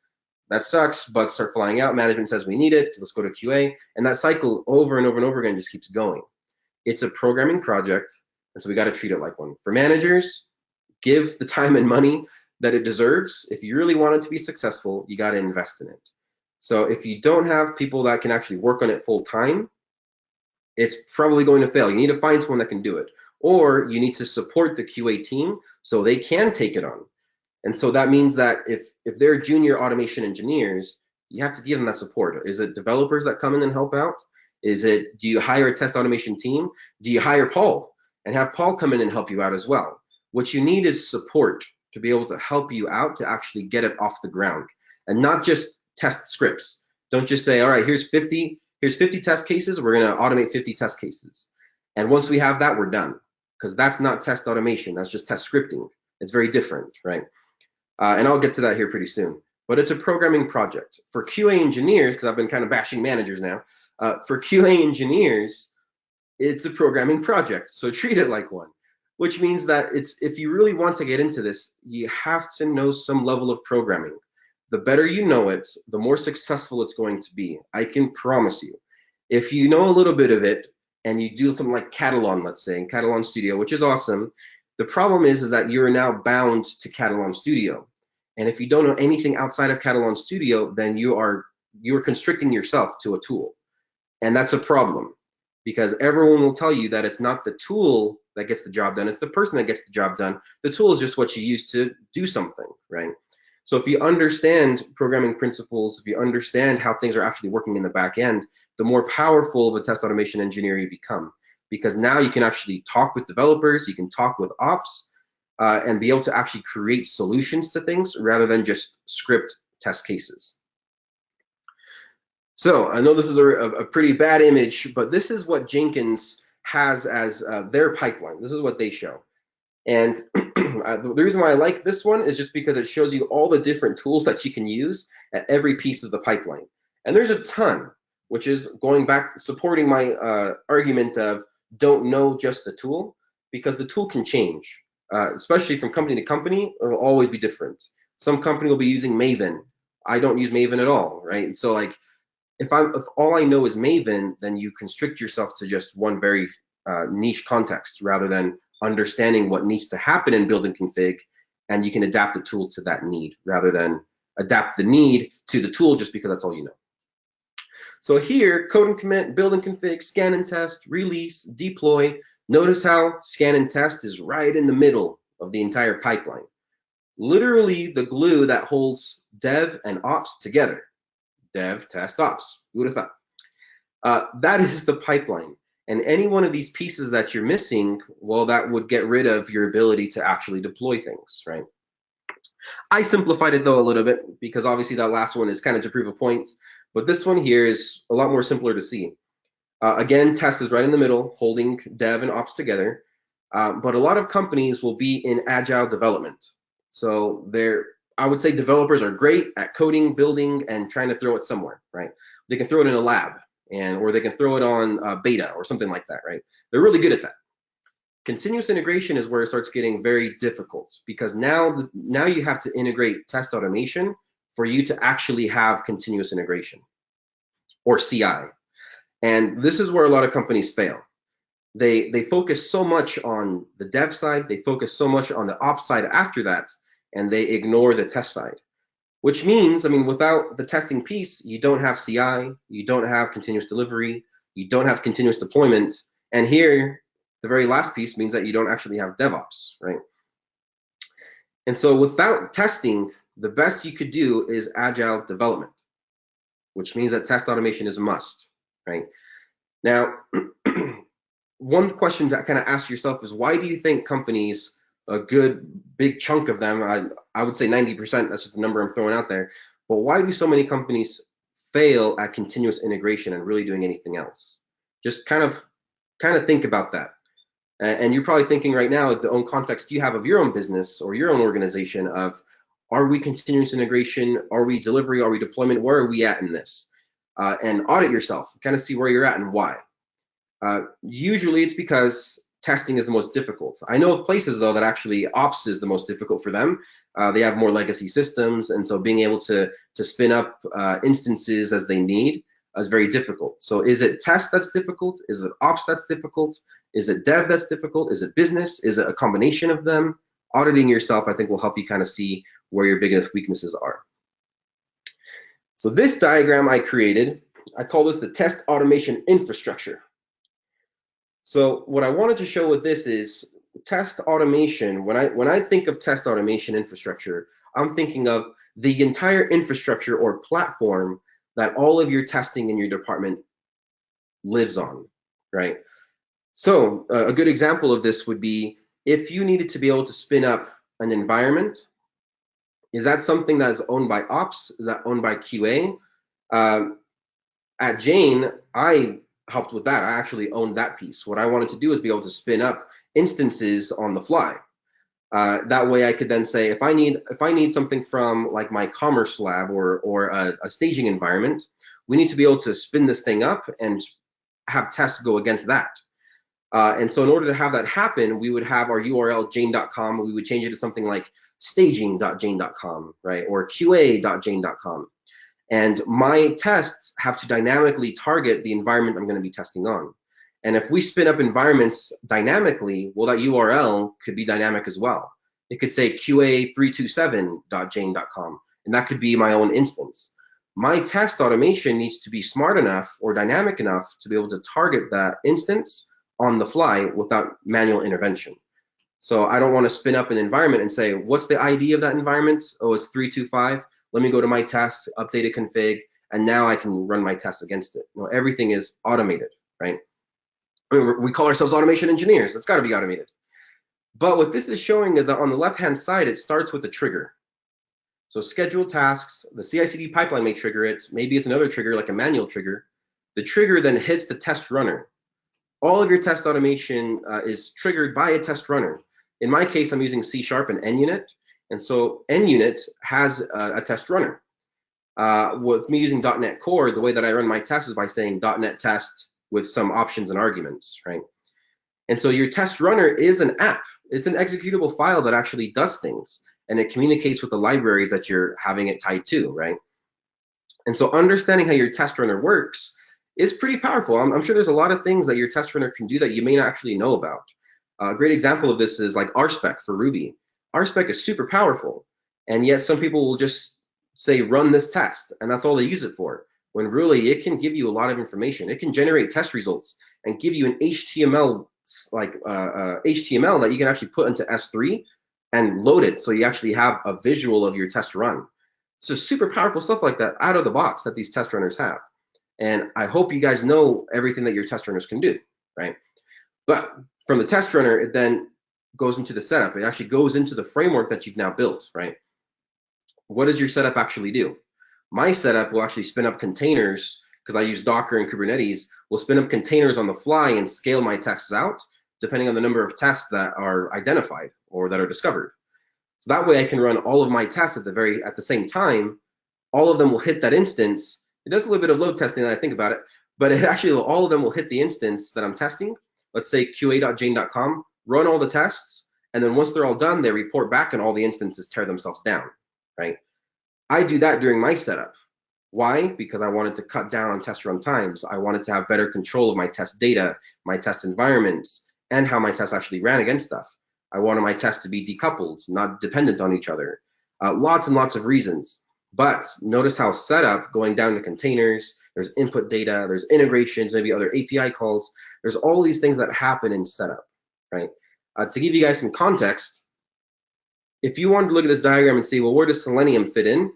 That sucks. Bugs start flying out. Management says we need it. Let's go to QA. And that cycle over and over and over again just keeps going. It's a programming project, and so we got to treat it like one. For managers, give the time and money that it deserves. If you really want it to be successful, you got to invest in it. So if you don't have people that can actually work on it full time, it's probably going to fail. You need to find someone that can do it, or you need to support the QA team so they can take it on. And so that means that if they're junior automation engineers, you have to give them that support. Is it developers that come in and help out? Do you hire a test automation team? Do you hire Paul and have Paul come in and help you out as well? What you need is support to be able to help you out to actually get it off the ground, and not just test scripts. Don't just say, all right, here's 50 test cases. We're going to automate 50 test cases. And once we have that, we're done. Because that's not test automation. That's just test scripting. It's very different, right? And I'll get to that here pretty soon. But it's a programming project. For QA engineers, because I've been kind of bashing managers now, for QA engineers, it's a programming project. So treat it like one, which means that if you really want to get into this, you have to know some level of programming. The better you know it, the more successful it's going to be. I can promise you. If you know a little bit of it and you do something like Catalan, let's say, in Catalan Studio, which is awesome, the problem is that you're now bound to Catalan Studio. And if you don't know anything outside of Catalan Studio, then you're constricting yourself to a tool. And that's a problem, because everyone will tell you that it's not the tool that gets the job done, it's the person that gets the job done. The tool is just what you use to do something, right? So if you understand programming principles, if you understand how things are actually working in the back end, the more powerful of a test automation engineer you become, because now you can actually talk with developers, you can talk with ops, and be able to actually create solutions to things rather than just script test cases. So I know this is a pretty bad image, but this is what Jenkins has as their pipeline. This is what they show. And the reason why I like this one is just because it shows you all the different tools that you can use at every piece of the pipeline. And there's a ton, which is going back, supporting my argument of don't know just the tool, because the tool can change, especially from company to company. It will always be different. Some company will be using Maven. I don't use Maven at all, right? And so like, if all I know is Maven, then you constrict yourself to just one very niche context rather than understanding what needs to happen in build and config, and you can adapt the tool to that need rather than adapt the need to the tool just because that's all you know. So here, code and commit, build and config, scan and test, release, deploy. Notice how scan and test is right in the middle of the entire pipeline. Literally the glue that holds dev and ops together. Dev, test, ops. Who would have thought? That is the pipeline. And any one of these pieces that you're missing, well, that would get rid of your ability to actually deploy things, right? I simplified it though a little bit, because obviously that last one is kind of to prove a point, but this one here is a lot more simpler to see. Again, test is right in the middle, holding dev and ops together, but a lot of companies will be in agile development. So I would say developers are great at coding, building, and trying to throw it somewhere, right? They can throw it in a lab, or they can throw it on beta or something like that, right? They're really good at that. Continuous integration is where it starts getting very difficult, because now you have to integrate test automation for you to actually have continuous integration, or CI. And this is where a lot of companies fail. They focus so much on the dev side, they focus so much on the ops side after that, and they ignore the test side. Which means, I mean, without the testing piece, you don't have CI, you don't have continuous delivery, you don't have continuous deployment, and here, the very last piece means that you don't actually have DevOps, right? And so without testing, the best you could do is agile development, which means that test automation is a must, right? Now, one question to kind of ask yourself is, why do you think companies, a good big chunk of them, I would say 90%, that's just the number I'm throwing out there, but why do so many companies fail at continuous integration and really doing anything else? Just kind of think about that. And you're probably thinking right now, the own context you have of your own business or your own organization of, are we continuous integration? Are we delivery? Are we deployment? Where are we at in this? And audit yourself, kind of see where you're at and why. Usually it's because testing is the most difficult. I know of places though that actually ops is the most difficult for them. They have more legacy systems, and so being able to spin up instances as they need is very difficult. So is it test that's difficult? Is it ops that's difficult? Is it dev that's difficult? Is it business? Is it a combination of them? Auditing yourself, I think, will help you kind of see where your biggest weaknesses are. So this diagram I created, I call this the test automation infrastructure. So what I wanted to show with this is test automation. When I think of test automation infrastructure, I'm thinking of the entire infrastructure or platform that all of your testing in your department lives on, right? So a good example of this would be if you needed to be able to spin up an environment. Is that something that is owned by ops? Is that owned by QA? At Jane, I helped with that. I actually owned that piece. What I wanted to do is be able to spin up instances on the fly. That way I could then say, if I need something from like my commerce lab or a staging environment, we need to be able to spin this thing up and have tests go against that. And so in order to have that happen, we would have our URL jane.com. We would change it to something like staging.jane.com, right? Or qa.jane.com. And my tests have to dynamically target the environment I'm going to be testing on. And if we spin up environments dynamically, well, that URL could be dynamic as well. It could say qa327.jane.com, and that could be my own instance. My test automation needs to be smart enough or dynamic enough to be able to target that instance on the fly without manual intervention. So I don't want to spin up an environment and say, what's the ID of that environment? Oh, it's 325. Let me go to my tests, update a config, and now I can run my tests against it. No, everything is automated, right? I mean, we call ourselves automation engineers. It's got to be automated. But what this is showing is that on the left-hand side, it starts with a trigger. So scheduled tasks, the CI/CD pipeline may trigger it. Maybe it's another trigger, like a manual trigger. The trigger then hits the test runner. All of your test automation is triggered by a test runner. In my case, I'm using C# and NUnit. And so NUnit has a test runner. With me using .NET Core, the way that I run my tests is by saying .NET test with some options and arguments, right? And so your test runner is an app. It's an executable file that actually does things, and it communicates with the libraries that you're having it tied to, right? And so understanding how your test runner works is pretty powerful. I'm sure there's a lot of things that your test runner can do that you may not actually know about. A great example of this is like RSpec for Ruby. RSpec is super powerful, and yet some people will just say, run this test, and that's all they use it for, when really it can give you a lot of information. It can generate test results and give you an HTML, HTML that you can actually put into S3 and load it so you actually have a visual of your test run. So super powerful stuff like that out of the box that these test runners have. And I hope you guys know everything that your test runners can do, right? But from the test runner, it then goes into the setup. It actually goes into the framework that you've now built, right? What does your setup actually do? My setup will actually spin up containers, because I use Docker and Kubernetes, will spin up containers on the fly and scale my tests out, depending on the number of tests that are identified or that are discovered. So that way I can run all of my tests at the same time. All of them will hit that instance. It does a little bit of load testing, that I think about it, but it actually, all of them will hit the instance that I'm testing. Let's say qa.jane.com, run all the tests, and then once they're all done, they report back and all the instances tear themselves down, right? I do that during my setup. Why? Because I wanted to cut down on test run times. I wanted to have better control of my test data, my test environments, and how my tests actually ran against stuff. I wanted my tests to be decoupled, not dependent on each other. Lots and lots of reasons. But notice how setup, going down to containers, there's input data, there's integrations, maybe other API calls. There's all these things that happen in setup, right? To give you guys some context, if you wanted to look at this diagram and see, well, where does Selenium fit in?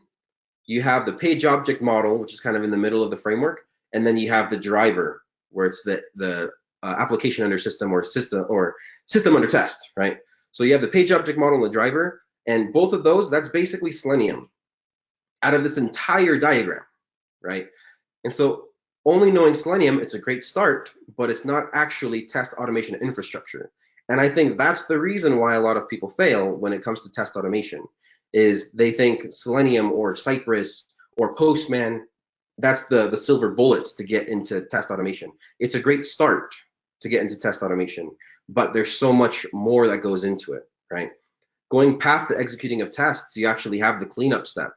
You have the page object model, which is kind of in the middle of the framework, and then you have the driver, where it's the application under system or system under test, right? So you have the page object model and the driver, and both of those, that's basically Selenium out of this entire diagram, right? And so only knowing Selenium, it's a great start, but it's not actually test automation infrastructure. And I think that's the reason why a lot of people fail when it comes to test automation, is they think Selenium or Cypress or Postman, that's the silver bullets to get into test automation. It's a great start to get into test automation, but there's so much more that goes into it, right? Going past the executing of tests, you actually have the cleanup step,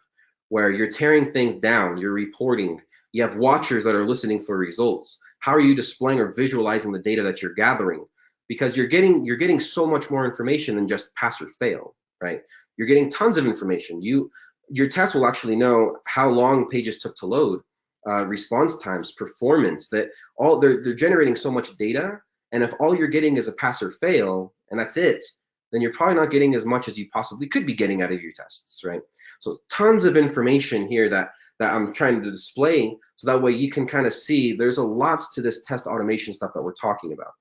where you're tearing things down, you're reporting, you have watchers that are listening for results. How are you displaying or visualizing the data that you're gathering? Because you're getting so much more information than just pass or fail, right? You're getting tons of information. Your test will actually know how long pages took to load, response times, performance, that all they're generating so much data. And if all you're getting is a pass or fail, and that's it, then you're probably not getting as much as you possibly could be getting out of your tests, right? So tons of information here that I'm trying to display, so that way you can kind of see there's a lot to this test automation stuff that we're talking about.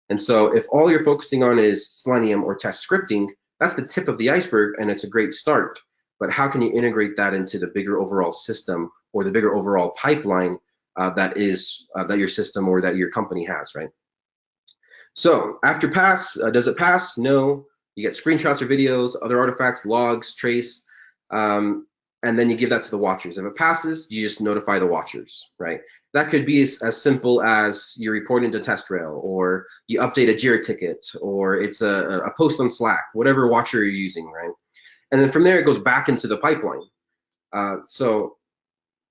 And so if all you're focusing on is Selenium or test scripting, that's the tip of the iceberg, and it's a great start. But how can you integrate that into the bigger overall system or the bigger overall pipeline that your system or that your company has, right? So after pass, does it pass? No. You get screenshots or videos, other artifacts, logs, trace, and then you give that to the watchers. If it passes, you just notify the watchers, right? That could be as simple as you report into TestRail, or you update a Jira ticket, or it's a post on Slack, whatever watcher you're using, right? And then from there, it goes back into the pipeline. So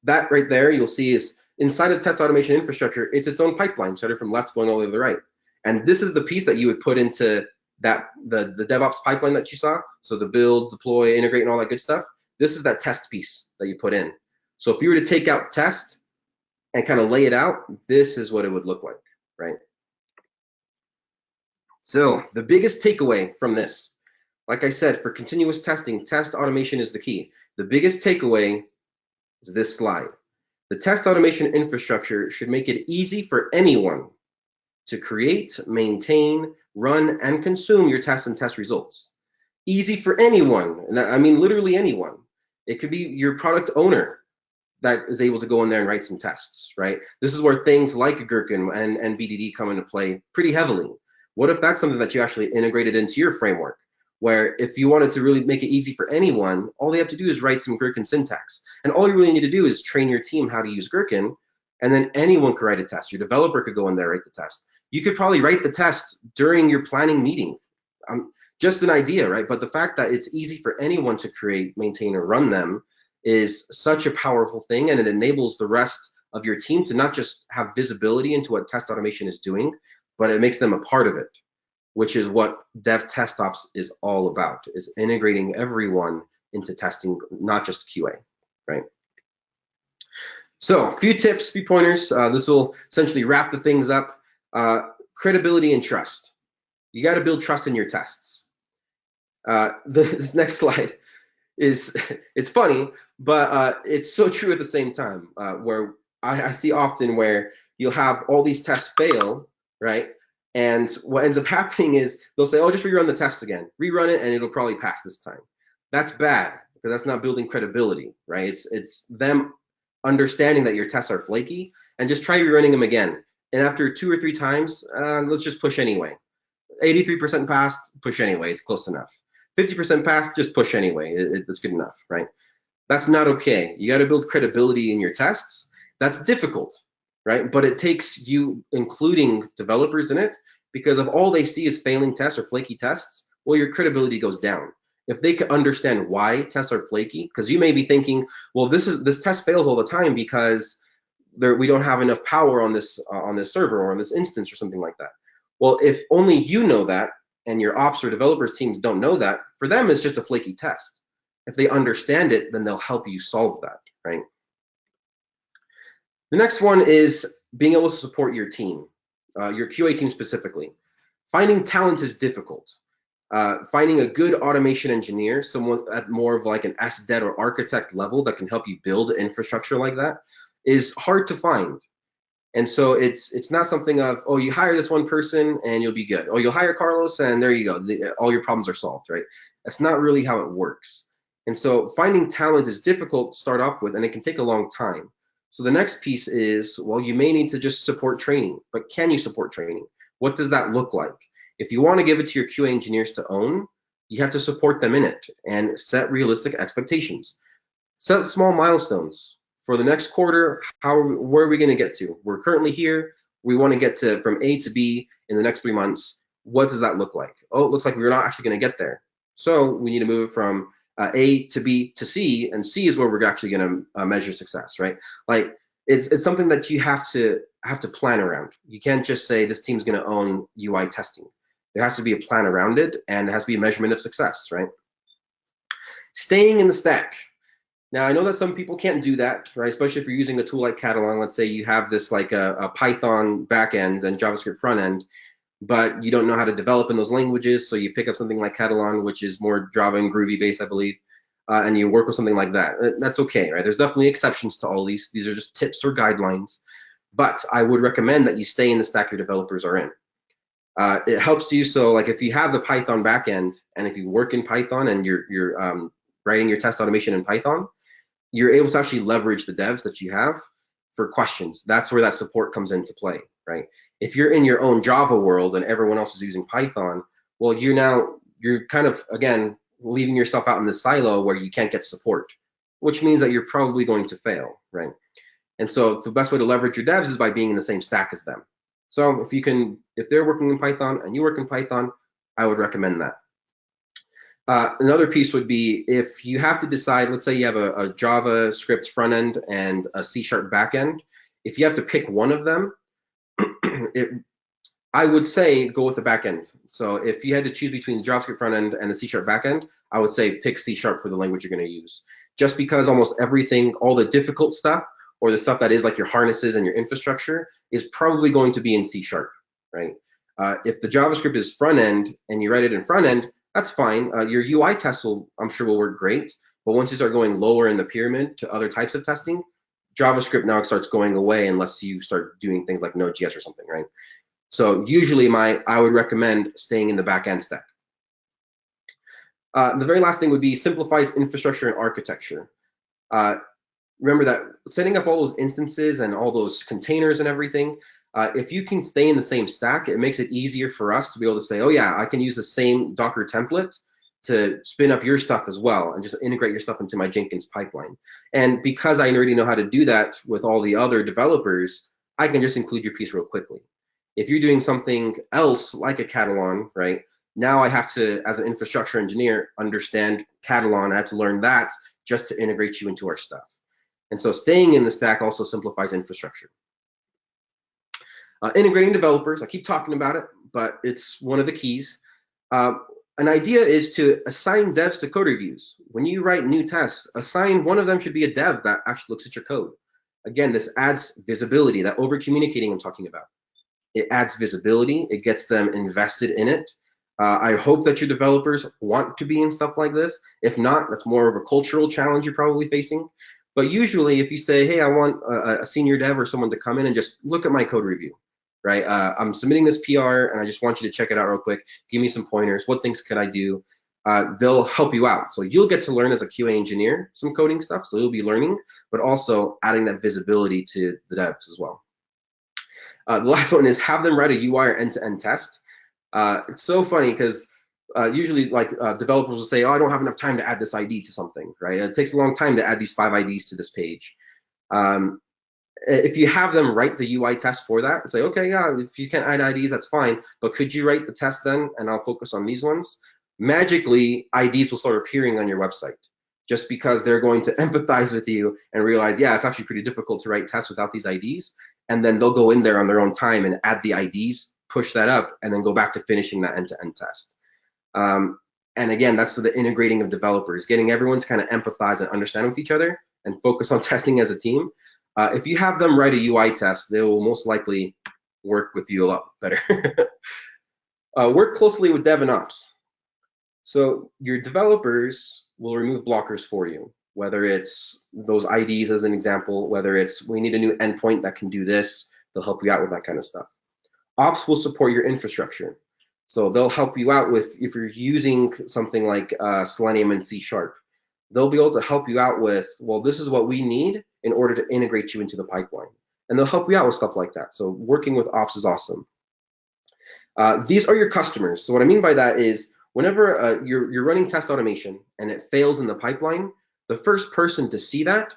that right there, you'll see is inside of test automation infrastructure, it's its own pipeline, started from left going all the way to the right. And this is the piece that you would put into the DevOps pipeline that you saw. So the build, deploy, integrate, and all that good stuff. This is that test piece that you put in. So if you were to take out test and kind of lay it out, this is what it would look like, right? So the biggest takeaway from this, like I said, for continuous testing, test automation is the key. The biggest takeaway is this slide. The test automation infrastructure should make it easy for anyone to create, maintain, run, and consume your tests and test results. Easy for anyone, and I mean literally anyone. It could be your product owner that is able to go in there and write some tests, right? This is where things like Gherkin and BDD come into play pretty heavily. What if that's something that you actually integrated into your framework, where if you wanted to really make it easy for anyone, all they have to do is write some Gherkin syntax. And all you really need to do is train your team how to use Gherkin, and then anyone could write a test. Your developer could go in there, write the test. You could probably write the test during your planning meeting. Just an idea, right? But the fact that it's easy for anyone to create, maintain, or run them is such a powerful thing, and it enables the rest of your team to not just have visibility into what test automation is doing, but it makes them a part of it, which is what DevTestOps is all about, is integrating everyone into testing, not just QA, right? So a few tips, few pointers. This will essentially wrap the things up. Credibility and trust. You got to build trust in your tests. This next slide is, it's funny, but it's so true at the same time, where I see often where you'll have all these tests fail, right? And what ends up happening is they'll say, oh, just rerun the tests again. Rerun it and it'll probably pass this time. That's bad, because that's not building credibility, right? It's them understanding that your tests are flaky, and just try rerunning them again. And after 2 or 3 times, let's just push anyway. 83% passed, push anyway, it's close enough. 50% pass, just push anyway. It's good enough, right? That's not okay. You got to build credibility in your tests. That's difficult, right? But it takes you including developers in it, because if all they see is failing tests or flaky tests, well, your credibility goes down. If they can understand why tests are flaky, because you may be thinking, well, this test fails all the time because we don't have enough power on this server or on this instance or something like that. Well, if only you know that and your ops or developers teams don't know that, for them it's just a flaky test. If they understand it, then they'll help you solve that, right? The next one is being able to support your team, your QA team specifically. Finding talent is difficult. Finding a good automation engineer, someone at more of like an SDET or architect level that can help you build infrastructure like that, is hard to find. And so it's not something of, oh, you hire this one person and you'll be good. Oh, you'll hire Carlos and there you go. All your problems are solved, right? That's not really how it works. And so finding talent is difficult to start off with, and it can take a long time. So the next piece is, well, you may need to just support training, but can you support training? What does that look like? If you want to give it to your QA engineers to own, you have to support them in it and set realistic expectations. Set small milestones. For the next quarter, where are we going to get to? We're currently here. We want to get to from A to B in the next 3 months. What does that look like? Oh, it looks like we're not actually going to get there. So we need to move from A to B to C, and C is where we're actually going to measure success, right? Like it's something that you have to plan around. You can't just say this team's going to own UI testing. There has to be a plan around it, and there has to be a measurement of success, right? Staying in the stack. Now, I know that some people can't do that, right? Especially if you're using a tool like Catalan. Let's say you have this like a Python backend and JavaScript front end, but you don't know how to develop in those languages. So you pick up something like Catalan, which is more Java and Groovy based, I believe, and you work with something like that. That's okay, right? There's definitely exceptions to all these. These are just tips or guidelines. But I would recommend that you stay in the stack your developers are in. It helps you. So like if you have the Python backend and if you work in Python and you're writing your test automation in Python, you're able to actually leverage the devs that you have for questions. That's where that support comes into play, right? If you're in your own Java world and everyone else is using Python, well, you're kind of, again, leaving yourself out in the silo where you can't get support, which means that you're probably going to fail, right? And so the best way to leverage your devs is by being in the same stack as them. So if they're working in Python and you work in Python, I would recommend that. Another piece would be if you have to decide, let's say you have a JavaScript front end and a C# back end. If you have to pick one of them, I would say go with the back end. So if you had to choose between the JavaScript front end and the C# back end, I would say pick C# for the language you're going to use. Just because almost everything, all the difficult stuff or the stuff that is like your harnesses and your infrastructure is probably going to be in C#, right? If the JavaScript is front end and you write it in front end, that's fine. Your UI test I'm sure will work great, but once you start going lower in the pyramid to other types of testing, JavaScript now starts going away unless you start doing things like Node.js or something, right? So usually I would recommend staying in the backend stack. The very last thing would be simplifies infrastructure and architecture. Remember that setting up all those instances and all those containers and everything, if you can stay in the same stack, it makes it easier for us to be able to say, oh yeah, I can use the same Docker template to spin up your stuff as well and just integrate your stuff into my Jenkins pipeline. And because I already know how to do that with all the other developers, I can just include your piece real quickly. If you're doing something else like a Catalan, right, now I have to, as an infrastructure engineer, understand Catalan. I have to learn that just to integrate you into our stuff. And so staying in the stack also simplifies infrastructure. Integrating developers, I keep talking about it, but it's one of the keys. An idea is to assign devs to code reviews. When you write new tests, assign one of them should be a dev that actually looks at your code. Again, this adds visibility, that over communicating I'm talking about. It adds visibility, it gets them invested in it. I hope that your developers want to be in stuff like this. If not, that's more of a cultural challenge you're probably facing. But usually if you say, hey, I want a senior dev or someone to come in and just look at my code review, right? I'm submitting this PR and I just want you to check it out real quick. Give me some pointers. What things could I do? They'll help you out. So you'll get to learn as a QA engineer some coding stuff. So you'll be learning, but also adding that visibility to the devs as well. The last one is have them write a UI or end-to-end test. It's so funny because usually like developers will say, oh, I don't have enough time to add this ID to something, right? It takes a long time to add these 5 IDs to this page. If you have them write the UI test for that, say, okay, yeah, if you can't add IDs, that's fine, but could you write the test then, and I'll focus on these ones? Magically, IDs will start appearing on your website, just because they're going to empathize with you and realize, yeah, it's actually pretty difficult to write tests without these IDs, and then they'll go in there on their own time and add the IDs, push that up, and then go back to finishing that end-to-end test. And again, that's the integrating of developers, getting everyone to kind of empathize and understand with each other and focus on testing as a team. If you have them write a UI test, they will most likely work with you a lot better. Work closely with Dev and Ops. So your developers will remove blockers for you, whether it's those IDs as an example, whether it's we need a new endpoint that can do this, they'll help you out with that kind of stuff. Ops will support your infrastructure. So they'll help you out with, if you're using something like Selenium and C#, they'll be able to help you out with, well, this is what we need in order to integrate you into the pipeline. And they'll help you out with stuff like that. So working with ops is awesome. These are your customers. So what I mean by that is whenever you're running test automation and it fails in the pipeline, the first person to see that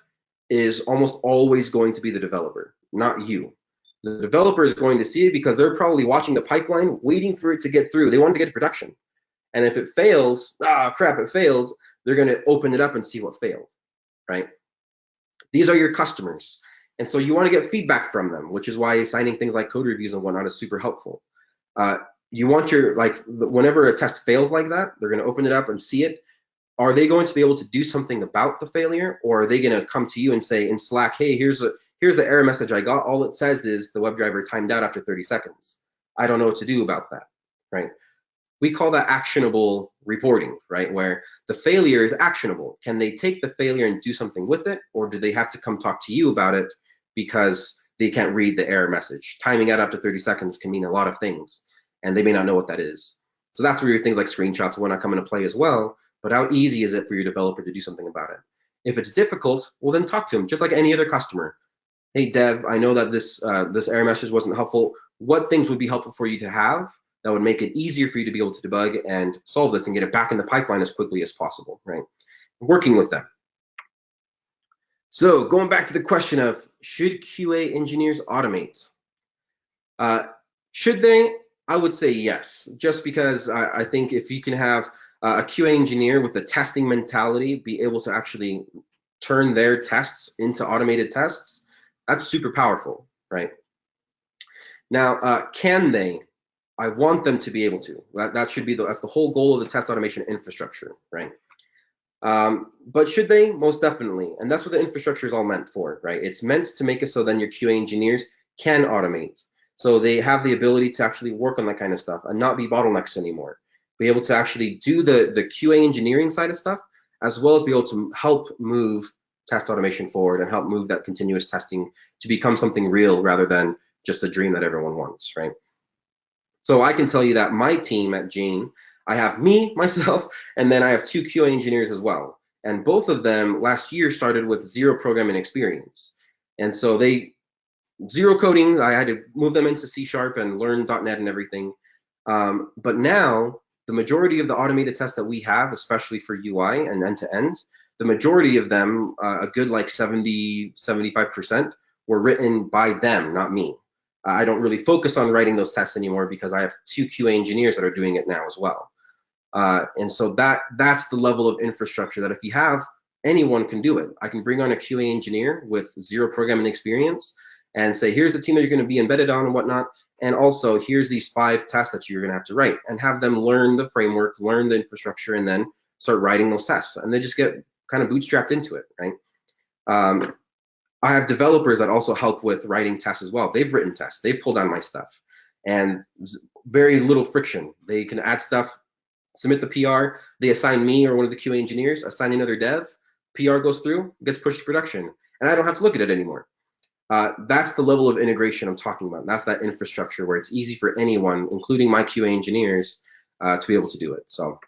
is almost always going to be the developer, not you. The developer is going to see it because they're probably watching the pipeline, waiting for it to get through. They want to get to production. And if it fails, crap, it failed, they're going to open it up and see what failed, right? These are your customers. And so you want to get feedback from them, which is why assigning things like code reviews and whatnot is super helpful. You want your, like, whenever a test fails like that, they're going to open it up and see it. Are they going to be able to do something about the failure? Or are they going to come to you and say in Slack, hey, here's the error message I got. All it says is the WebDriver timed out after 30 seconds. I don't know what to do about that, right? We call that actionable reporting, right? Where the failure is actionable. Can they take the failure and do something with it? Or do they have to come talk to you about it because they can't read the error message? Timing out after 30 seconds can mean a lot of things, and they may not know what that is. So that's where your things like screenshots will not come into play as well. But how easy is it for your developer to do something about it? If it's difficult, well, then talk to them, just like any other customer. Hey, Dev, I know that this error message wasn't helpful. What things would be helpful for you to have that would make it easier for you to be able to debug and solve this and get it back in the pipeline as quickly as possible, right? Working with them. So going back to the question of, should QA engineers automate? Should they? I would say yes, just because I think if you can have a QA engineer with a testing mentality be able to actually turn their tests into automated tests, that's super powerful, right? Now, can they? I want them to be able to. That should be that's the whole goal of the test automation infrastructure, right? But should they? Most definitely. And that's what the infrastructure is all meant for, right? It's meant to make it so then your QA engineers can automate. So they have the ability to actually work on that kind of stuff and not be bottlenecks anymore. Be able to actually do the QA engineering side of stuff, as well as be able to help move test automation forward and help move that continuous testing to become something real rather than just a dream that everyone wants, right? So I can tell you that my team at Jane, I have me, myself, and then I have 2 QA engineers as well. And both of them last year started with 0 programming experience. And so they, 0 coding, I had to move them into C# and learn .NET and everything. But now, the majority of the automated tests that we have, especially for UI and end-to-end, the majority of them, a good like 70, 75%, were written by them, not me. I don't really focus on writing those tests anymore because I have 2 QA engineers that are doing it now as well. And so that's the level of infrastructure that if you have, anyone can do it. I can bring on a QA engineer with 0 programming experience and say, here's the team that you're going to be embedded on and whatnot. And also, here's these 5 tests that you're going to have to write, and have them learn the framework, learn the infrastructure, and then start writing those tests. And they just get kind of bootstrapped into it, right? I have developers that also help with writing tests as well. They've written tests. They've pulled on my stuff. And very little friction. They can add stuff, submit the PR. They assign me or one of the QA engineers, assign another dev. PR goes through, gets pushed to production. And I don't have to look at it anymore. That's the level of integration I'm talking about. That's that infrastructure where it's easy for anyone, including my QA engineers, to be able to do it. So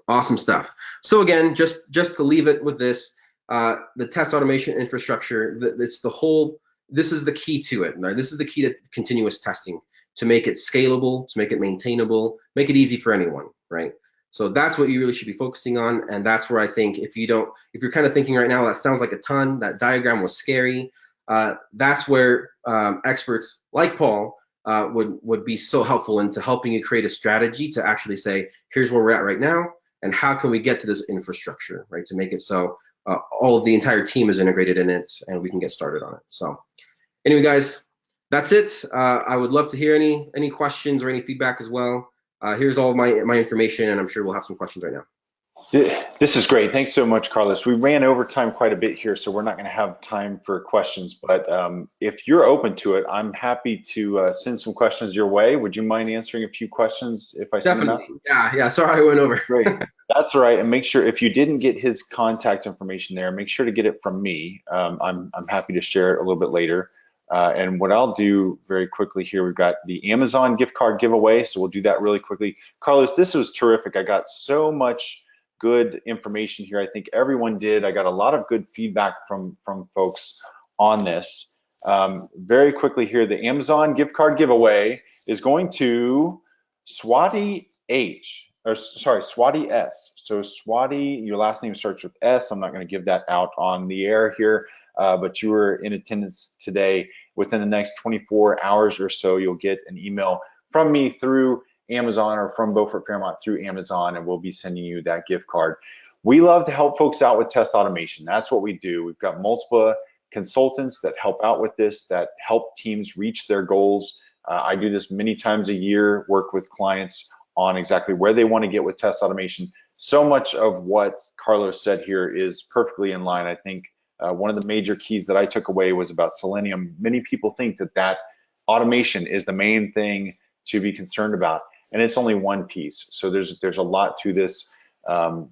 awesome stuff. So again, just to leave it with this, the test automation infrastructure, this is the key to it. Right? This is the key to continuous testing, to make it scalable, to make it maintainable, make it easy for anyone, right? So that's what you really should be focusing on. And that's where I think if you're kind of thinking right now, that sounds like a ton, that diagram was scary. That's where experts like Paul would be so helpful into helping you create a strategy to actually say, here's where we're at right now, and how can we get to this infrastructure, right? To make it so all of the entire team is integrated in it, and we can get started on it. So anyway, guys, that's it. I would love to hear any questions or any feedback as well. Here's all of my information, and I'm sure we'll have some questions right now. This is great. Thanks so much, Carlos. We ran over time quite a bit here, so we're not going to have time for questions. But if you're open to it, I'm happy to send some questions your way. Would you mind answering a few questions if I send them out? Definitely. Yeah. Sorry, I went over. Great. That's all right. And make sure if you didn't get his contact information there, make sure to get it from me. I'm happy to share it a little bit later. And what I'll do very quickly here, we've got the Amazon gift card giveaway. So we'll do that really quickly. Carlos, this was terrific. I got so much good information here. I think everyone did. I got a lot of good feedback from folks on this. Very quickly here, the Amazon gift card giveaway is going to Swati H, or sorry, Swati S. So Swati, your last name starts with S. I'm not going to give that out on the air here, but you were in attendance today. Within the next 24 hours or so, you'll get an email from me through Amazon or from Beaufort Fairmont through Amazon, and we'll be sending you that gift card. We love to help folks out with test automation. That's what we do. We've got multiple consultants that help out with this, that help teams reach their goals. I do this many times a year, work with clients on exactly where they want to get with test automation. So much of what Carlos said here is perfectly in line. I think one of the major keys that I took away was about Selenium. Many people think that automation is the main thing to be concerned about, and it's only one piece. So there's a lot to this.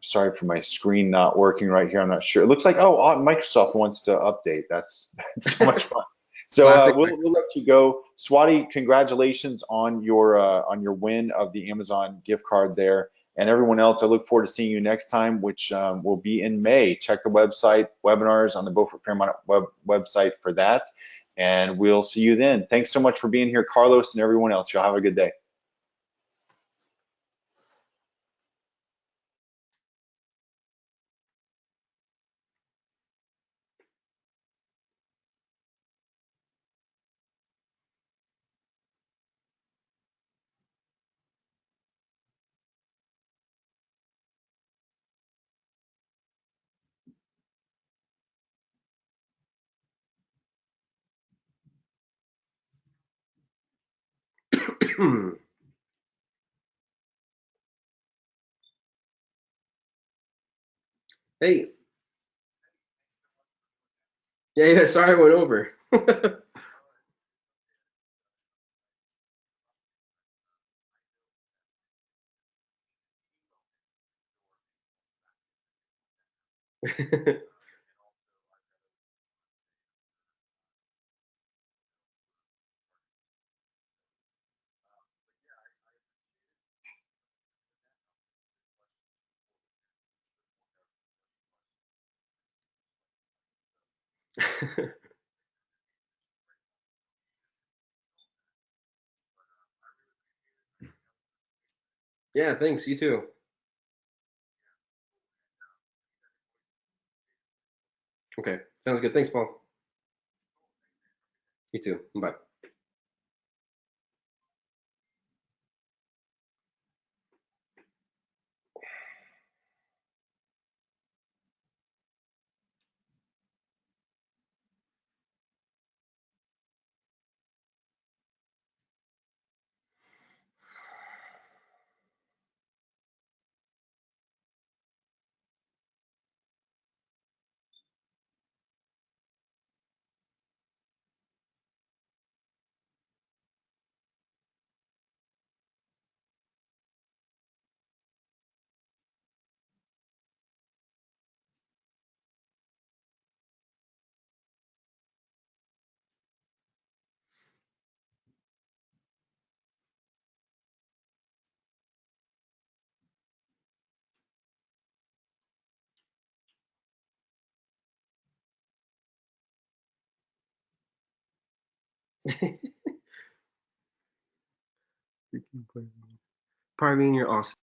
Sorry for my screen not working right here. I'm not sure. It looks like, oh, Microsoft wants to update. That's so much fun. So we'll let you go. Swati, congratulations on your win of the Amazon gift card there. And everyone else, I look forward to seeing you next time, which will be in May. Check the website, webinars on the Beaufort Fairmont website for that. And we'll see you then. Thanks so much for being here, Carlos, and everyone else. Y'all have a good day. Hey. Yeah. Sorry, I went over. Yeah. Thanks. You too. Okay. Sounds good. Thanks, Paul. You too. Bye. Parveen, you're awesome.